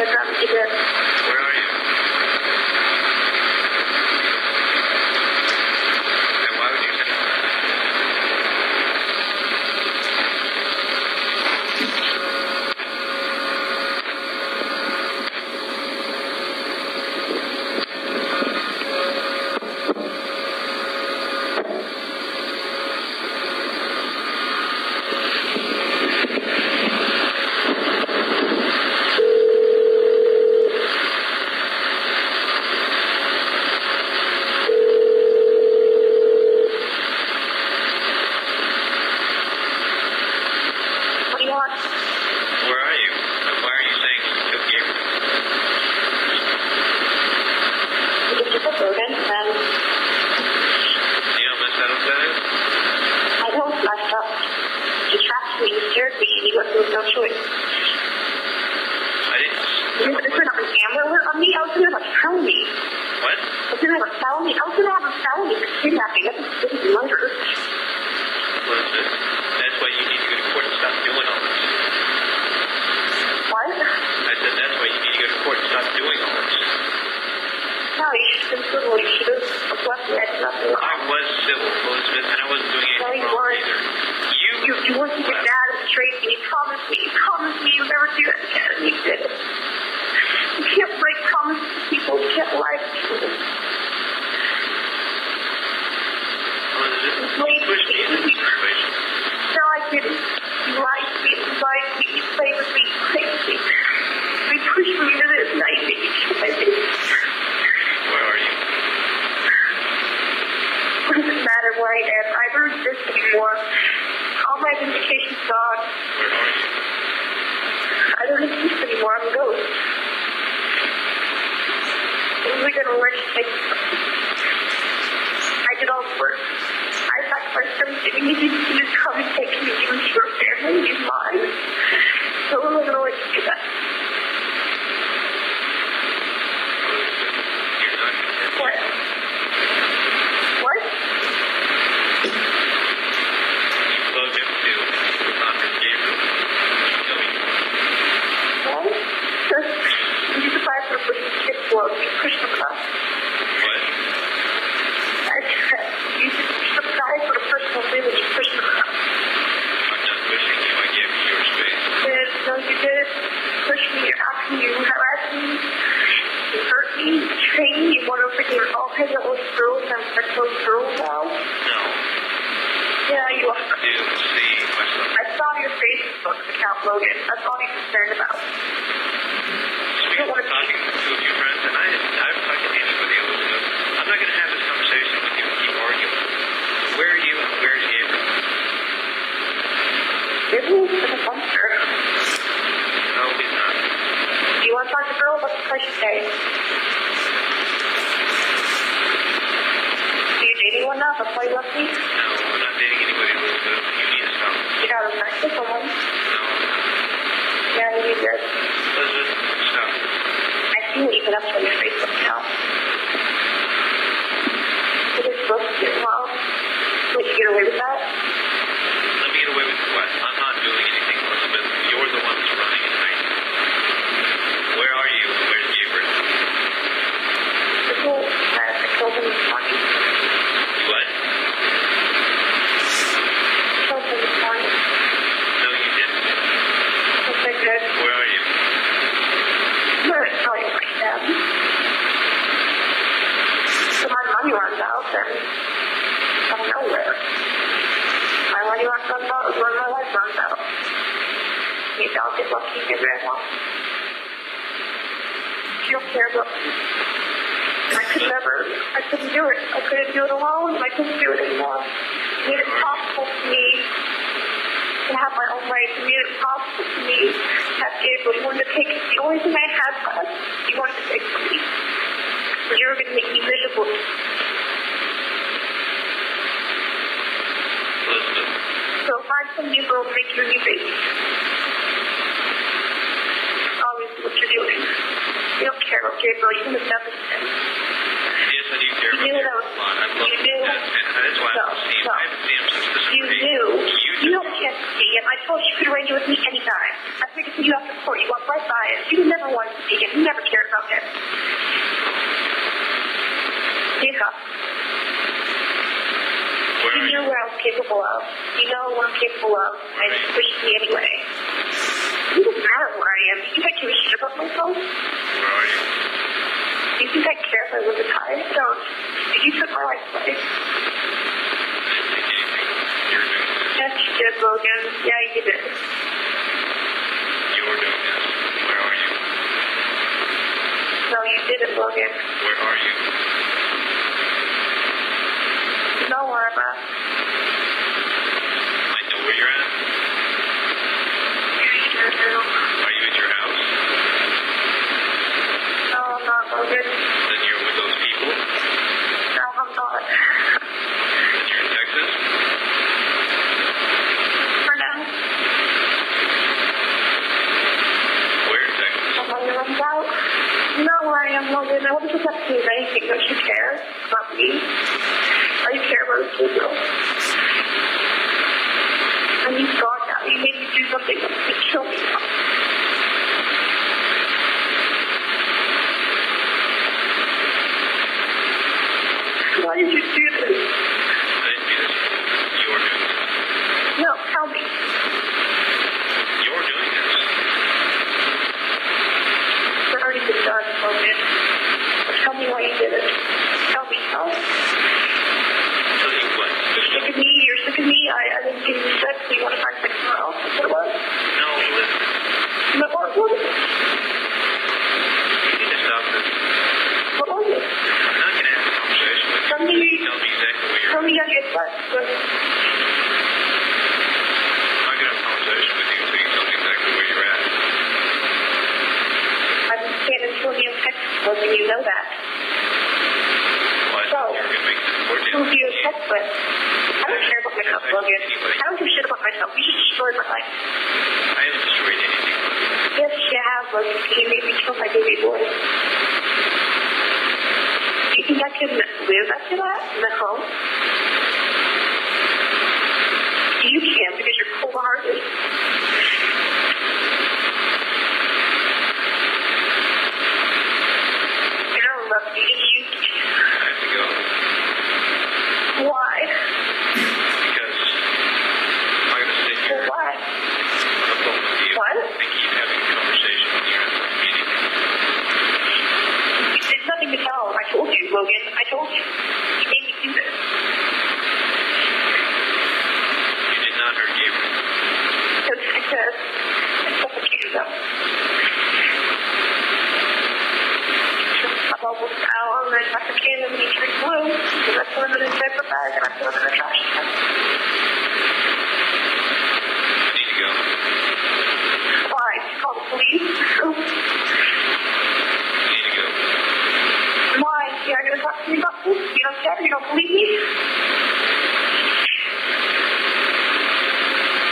S11: I promise you this.
S9: Where are you? And why would you say that?
S11: What do you want?
S9: Where are you? And why are you saying you took Gabriel?
S11: You just took a Logan, and
S9: You know how messed up that is?
S11: I know it's messed up. You trapped me, you scared me, and you left me with no choice.
S9: I didn't.
S11: You were going to have an Amber alert on me? I was going to have a felony.
S9: What?
S11: I was going to have a felony. I was going to have a felony for kidnapping. This is murder.
S9: What is this? That's why you need to go to court and stop doing all this.
S11: What?
S9: I said that's why you need to go to court and stop doing all this.
S11: No, you should have been civil. You should have left me. I did nothing wrong.
S9: I was civil, Elizabeth, and I wasn't doing
S11: No,
S9: anything
S11: you
S9: wrong
S11: weren't.
S9: either.
S11: You went to your dad and betrayed me. You promised me you'd never do that again, and you did. You can't break promises to people. You can't lie to people.
S9: Elizabeth, you pushed me into this situation.
S11: No, I didn't. You lied to me. You lied to me. You played with me. You played with me. You pushed me into this night. You tried me.
S9: Where are you?
S11: What does it matter where I am? I don't exist anymore. All my vindication's gone.
S9: Where are you?
S11: I don't exist anymore. I'm a ghost. When are we going to learn to take I did all the work. I sacrificed everything. You need to just come and take me. You and your family. You're mine. So when are we going to let you do that?
S9: You're not going to
S11: What? What?
S9: You plugged him too. You're not for Gabriel. Tell me.
S11: What? You surprised for pushing the kids below. You pushed them up.
S9: What?
S11: I said, you surprised for the personal feelings. You pushed them up.
S9: I'm not pushing you. I gave you your space.
S11: No, you did. Push me. You're asking me. You harassed me. You hurt me. You betrayed me. You went over here. All hanging out with girls. I'm a close girl now.
S9: No.
S11: Yeah, you are.
S9: Do see myself.
S11: I saw your Facebook account, Logan. That's all you're concerned about.
S9: Speaking of talking to two of your friends, and I'm talking to anybody, Elizabeth. I'm not going to have this conversation with you and keep arguing. Where are you and where's Gabriel?
S11: Gabriel's in a bunker.
S9: No, he's not.
S11: Do you want to talk to the girl? What's the price you pay? Are you dating one now? That's why you left me?
S9: No, I'm not dating anybody, Elizabeth. You need to stop.
S11: You got a sex with someone?
S9: No.
S11: Yeah, you did.
S9: Elizabeth, stop.
S11: I see what you put up on your Facebook account. It is supposed to be wrong. Would you get away with that?
S9: Let me get away with what? I'm not doing anything, Elizabeth. You're the one that's running it right. Where are you? Where's Gabriel?
S11: The whole I killed him this morning.
S9: What?
S11: Killed him this morning.
S9: No, you didn't.
S11: Okay, good.
S9: Where are you?
S11: I'm going to tell you right now. So my money runs out, then I'm nowhere. My money runs out is when my life runs out. Maybe I'll get lucky and get rid of You don't care about me. I couldn't do it. I couldn't do it alone. I couldn't do it anymore. It made it possible for me to have my own life. It made it possible for me to have Gabriel. You wanted to take the only thing I had left. You wanted to take from me. But you were going to make me miserable.
S9: Elizabeth.
S11: So find some new girl to make you a new baby. Obviously what you're doing. You don't care about Gabriel. You have nothing to him.
S9: Yes, I do care about
S11: You knew
S9: you.
S11: that was...
S9: I've loved
S11: You knew...
S9: him, and that's why I haven't seen him since this
S11: You
S9: break.
S11: knew...
S9: You
S11: You don't have a chance to see him. I told you you could arrange it with me anytime. I figured to see you after court. You walked right by him. You never wanted to see him. You never cared about him. Jacob. You know what I was capable of. You know what I'm capable of. And you pushed me anyway. It doesn't matter where I am. Do you think I give a shit about myself?
S10: Where are you?
S11: Do you think I care if I live a time? I don't. You took my life away. Yes, you did, Logan. Yeah, you did.
S10: You were doing this. Where are you?
S11: No, you didn't, Logan.
S10: Where are you?
S11: You know where I'm at.
S10: I know where you're at. Are you at your house?
S11: No, I'm not, Logan.
S10: Then you're with those people?
S11: No, I'm not.
S10: Then you're in Texas?
S11: For now.
S10: Where in Texas?
S11: I'm on your runs out. You know where I am, Logan. I wouldn't have to do anything. Don't you care about me? Or you care about the two girls? And you've gone now. You made me do something that could kill me now. Why did you do this?
S10: I didn't do this. You're doing this.
S11: No, tell me.
S10: You're doing this.
S11: It's already been done, Logan. Tell me why you did it. Tell me, how?
S10: Tell you what?
S11: You're sick of me. You're sick of me. I didn't give you sex. You want to find sex somewhere else? That's what it was.
S10: No, listen.
S11: No, what was it?
S10: You need to stop this.
S11: What was it?
S10: I'm not going to have a conversation with you.
S11: Tell me.
S10: Tell me exactly where you're
S11: Tell
S10: at.
S11: me how you get sex.
S10: I'm not going to have a conversation with you until you tell me exactly where you're at.
S11: I'm standing still in Texas, Logan. You know that.
S10: Well, I
S11: So,
S10: thought you were going to make this more
S11: who do you
S10: difficult.
S11: sex with? I don't care about myself, Logan. I don't give a shit about myself. You just destroyed my life.
S10: I haven't destroyed anything.
S11: Yes, you have, Logan. You made me kill my baby boy. Do you think I can live after that in the home? You can because you're cold-hearted. I don't love you. You used me.
S10: I have to go.
S11: Why?
S10: Because I'm going to sit here
S11: Well, why?
S10: on the phone with you
S11: What?
S10: and keep having a conversation with you at the meeting.
S11: There's nothing to tell. I told you, Logan. I told you. You made me do this.
S10: You did not hurt Gabriel.
S11: Because I said I suffocated them. I'm almost out and I suffocated them and he turned blue. Because I put him in a diaper bag and I put him in a trash can.
S10: I need to go.
S11: Why? Did you call the police?
S10: I need to go.
S11: Why? You're not going to talk to me about this? You don't care? You don't believe me?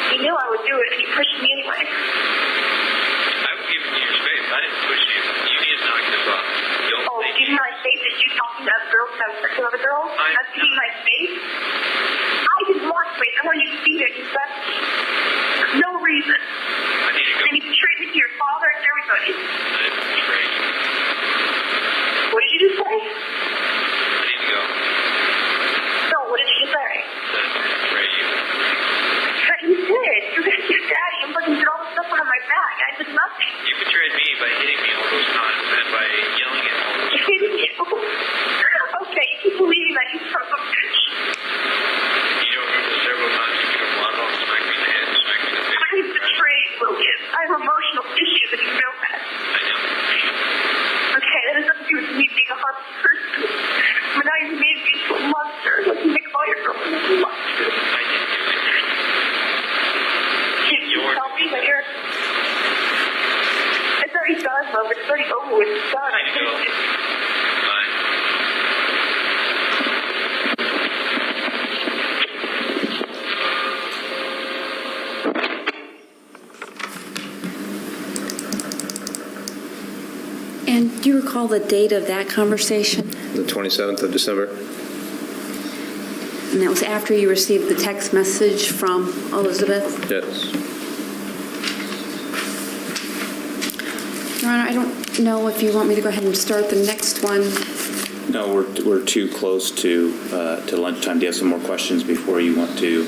S11: You knew I would do it and you pushed me anyway.
S10: I was giving you your space. I didn't push you. You need to knock this off. Don't
S11: Oh,
S10: think
S11: give me my space. Is you talking to other girls and having sex with other girls? That's giving me my space? I didn't want space. I wanted you to be there. You said for no reason.
S10: I need to go.
S11: And you betrayed me to your father and everybody.
S10: I didn't betray you.
S11: What did you just say?
S10: I need to go.
S11: No, what did you just say?
S10: I didn't betray you.
S11: You did. You hit your daddy and fucking did all the stuff on my back. I did nothing.
S10: You betrayed me by hitting me all those times and by yelling at all those
S11: Hitting you. Okay, you keep believing that, you son of a bitch.
S10: You don't remember several times you took a block off, smacked me in the head, smacked me in the face.
S11: I'm betrayed, Logan. I have emotional issues and you know that.
S10: I know.
S11: Okay, that has nothing to do with me being a horrible person. But now you've made me into a monster. Like you make all your girlfriends into monsters.
S10: I didn't do it.
S11: Can you tell me that you're... It's already done, love. It's already over with. It's done.
S10: I need to go. Bye.
S5: And do you recall the date of that conversation?
S2: The 27th of December.
S5: And that was after you received the text message from Elizabeth?
S2: Yes.
S5: Your Honor, I don't know if you want me to go ahead and start the next one.
S3: No, we're too close to lunchtime. Do you have some more questions before you want to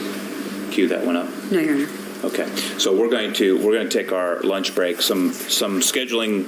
S3: cue that one up?
S5: No, Your Honor.
S3: Okay, so we're going to take our lunch break. Some scheduling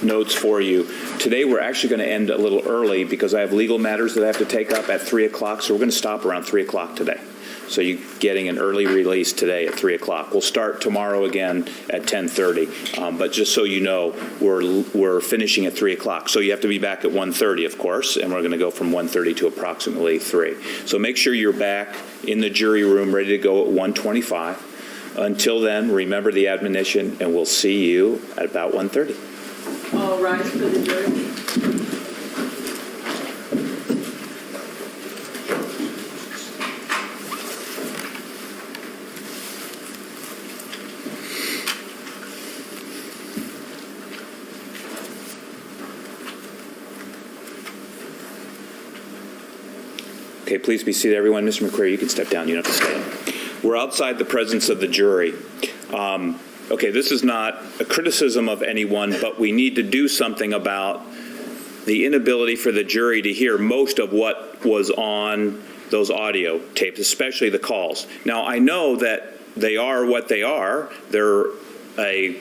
S3: notes for you. Today we're actually going to end a little early because I have legal matters that I have to take up at 3 o'clock. So we're going to stop around 3 o'clock today. So you're getting an early release today at 3 o'clock. We'll start tomorrow again at 10:30. But just so you know, we're finishing at 3 o'clock. So you have to be back at 1:30, of course, and we're going to go from 1:30 to approximately 3. So make sure you're back in the jury room ready to go at 1:25. Until then, remember the admonition, and we'll see you at about 1:30.
S6: All rise for the jury.
S3: Okay, please be seated, everyone. Mr. McQueary, you can step down. You don't have to stay. We're outside the presence of the jury. Okay, this is not a criticism of anyone, but we need to do something about the inability for the jury to hear most of what was on those audio tapes, especially the calls. Now, I know that they are what they are. They're a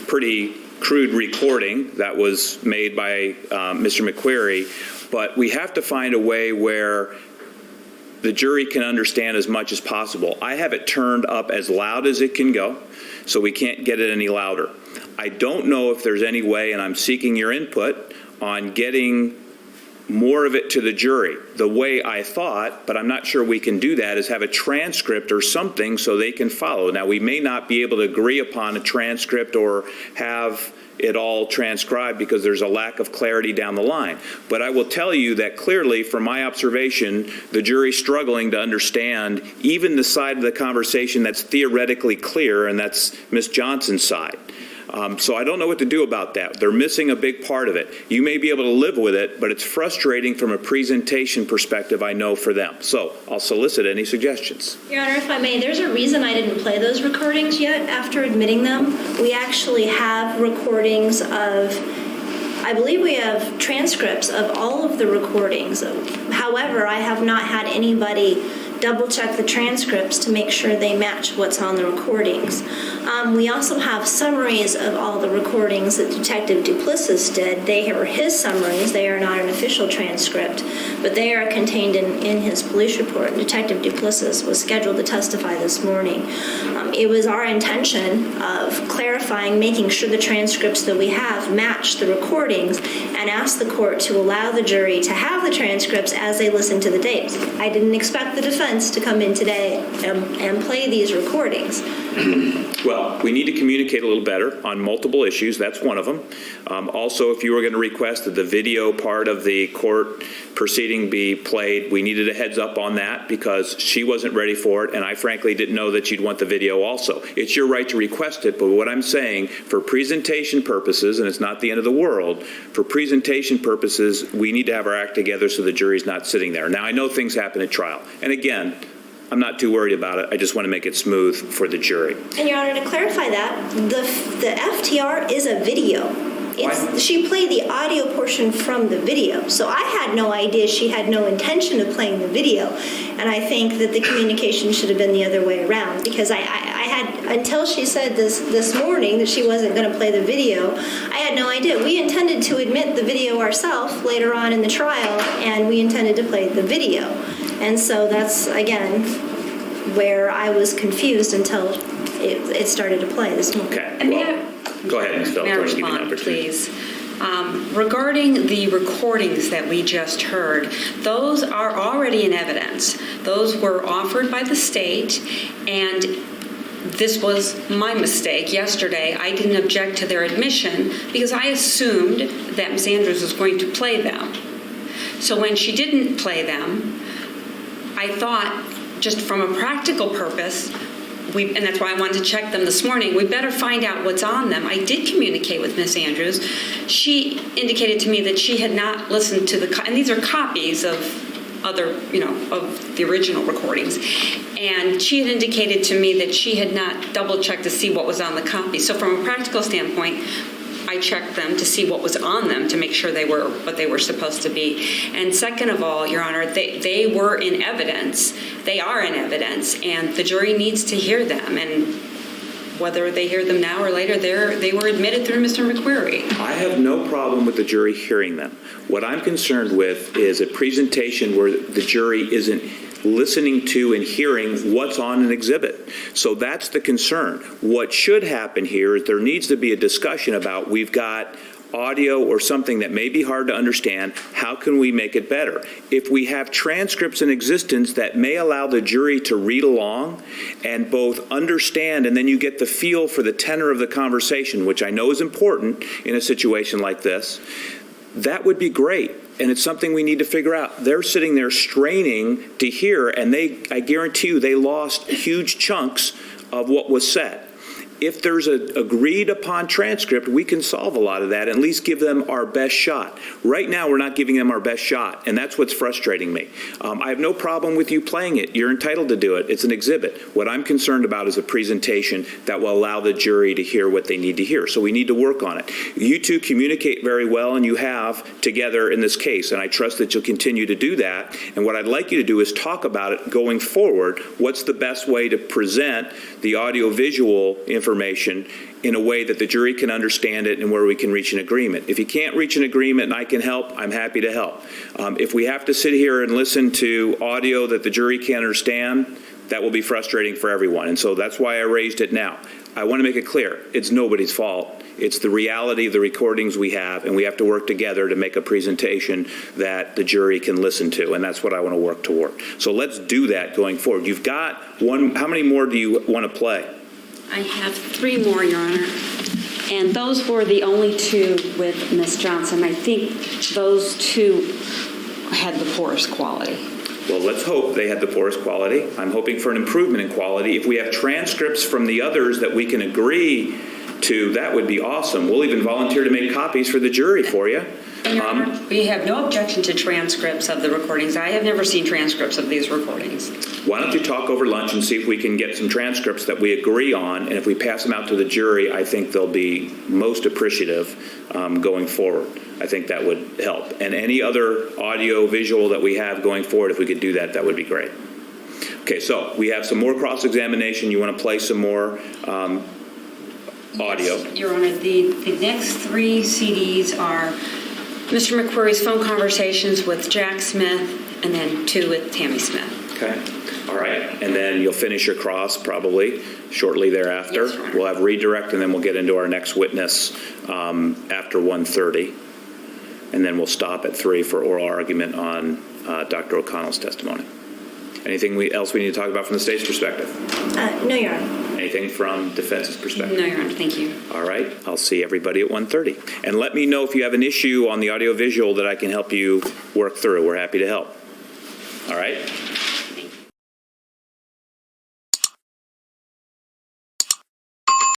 S3: pretty crude recording that was made by Mr. McQueary, but we have to find a way where the jury can understand as much as possible. I have it turned up as loud as it can go, so we can't get it any louder. I don't know if there's any way, and I'm seeking your input, on getting more of it to the jury. The way I thought, but I'm not sure we can do that, is have a transcript or something so they can follow. Now, we may not be able to agree upon a transcript or have it all transcribed because there's a lack of clarity down the line. But I will tell you that clearly, from my observation, the jury's struggling to understand even the side of the conversation that's theoretically clear, and that's Ms. Johnson's side. So I don't know what to do about that. They're missing a big part of it. You may be able to live with it, but it's frustrating from a presentation perspective, I know, for them. So I'll solicit any suggestions.
S1: Your Honor, if I may, there's a reason I didn't play those recordings yet after admitting them. We actually have recordings of, I believe we have transcripts of all of the recordings. However, I have not had anybody double check the transcripts to make sure they match what's on the recordings. We also have summaries of all the recordings that Detective Duplessis did. They are his summaries. They are not an official transcript, but they are contained in his police report. Detective Duplessis was scheduled to testify this morning. It was our intention of clarifying, making sure the transcripts that we have match the recordings, and ask the court to allow the jury to have the transcripts as they listen to the tapes. I didn't expect the defense to come in today and play these recordings.
S3: Well, we need to communicate a little better on multiple issues. That's one of them. Also, if you were going to request that the video part of the court proceeding be played, we needed a heads up on that because she wasn't ready for it, and I frankly didn't know that you'd want the video also. It's your right to request it, but what I'm saying, for presentation purposes, and it's not the end of the world, for presentation purposes, we need to have our act together so the jury's not sitting there. Now, I know things happen at trial, and again, I'm not too worried about it. I just want to make it smooth for the jury.
S1: And Your Honor, to clarify that, the FTR is a video. She played the audio portion from the video. So I had no idea she had no intention of playing the video. And I think that the communication should have been the other way around, because I had, until she said this morning that she wasn't going to play the video, I had no idea. We intended to admit the video ourselves later on in the trial, and we intended to play the video. And so that's, again, where I was confused until it started to play this morning.
S3: Okay. Go ahead, Ms. Phillips.
S4: May I respond, please? Regarding the recordings that we just heard, those are already in evidence. Those were offered by the state, and this was my mistake yesterday. I didn't object to their admission because I assumed that Ms. Andrews was going to play them. So when she didn't play them, I thought, just from a practical purpose, and that's why I wanted to check them this morning, we better find out what's on them. I did communicate with Ms. Andrews. She indicated to me that she had not listened to and these are copies of other, of the original recordings. And she had indicated to me that she had not double-checked to see what was on the copy. So from a practical standpoint, I checked them to see what was on them to make sure they were what they were supposed to be. And second of all, Your Honor, they were in evidence. They are in evidence, and the jury needs to hear them. And whether they hear them now or later, they were admitted through Mr. McQueary.
S3: I have no problem with the jury hearing them. What I'm concerned with is a presentation where the jury isn't listening to and hearing what's on an exhibit. So that's the concern. What should happen here is there needs to be a discussion about we've got audio or something that may be hard to understand. How can we make it better? If we have transcripts in existence that may allow the jury to read along and both understand, and then you get the feel for the tenor of the conversation, which I know is important in a situation like this, that would be great. And it's something we need to figure out. They're sitting there straining to hear, and I guarantee you they lost huge chunks of what was said. If there's an agreed upon transcript, we can solve a lot of that and at least give them our best shot. Right now, we're not giving them our best shot, and that's what's frustrating me. I have no problem with you playing it. You're entitled to do it. It's an exhibit. What I'm concerned about is a presentation that will allow the jury to hear what they need to hear. So we need to work on it. You two communicate very well, and you have together in this case, and I trust that you'll continue to do that. And what I'd like you to do is talk about it going forward. What's the best way to present the audio-visual information in a way that the jury can understand it and where we can reach an agreement. If you can't reach an agreement and I can help, I'm happy to help. If we have to sit here and listen to audio that the jury can't understand, that will be frustrating for everyone. And so that's why I raised it now. I want to make it clear, it's nobody's fault. It's the reality of the recordings we have, and we have to work together to make a presentation that the jury can listen to, and that's what I want to work toward. So let's do that going forward. You've got one. How many more do you want to play?
S5: I have 3 more, Your Honor. And those were the only 2 with Ms. Johnson. I think those 2 had the poorest quality.
S3: Well, let's hope they had the poorest quality. I'm hoping for an improvement in quality. If we have transcripts from the others that we can agree to, that would be awesome. We'll even volunteer to make copies for the jury for you.
S4: And Your Honor, we have no objection to transcripts of the recordings. I have never seen transcripts of these recordings.
S3: Why don't you talk over lunch and see if we can get some transcripts that we agree on, and if we pass them out to the jury, I think they'll be most appreciative going forward. I think that would help. And any other audio visual that we have going forward, if we could do that, that would be great. Okay, so we have some more cross-examination. You want to play some more audio?
S4: Yes, Your Honor, the next 3 CDs are Mr. McQuarrie's phone conversations with Jack Smith, and then 2 with Tammi Smith.
S3: Okay. All right. And then you'll finish your cross probably shortly thereafter.
S4: Yes, Your Honor.
S3: We'll have redirect, and then we'll get into our next witness after 1:30. And then we'll stop at 3 for oral argument on Dr. O'Connell's testimony. Anything else we need to talk about from the state's perspective?
S1: No, Your Honor.
S3: Anything from defense's perspective?
S4: No, Your Honor. Thank you.
S3: All right. I'll see everybody at 1:30. And let me know if you have an issue on the audiovisual that I can help you work through. We're happy to help. All right.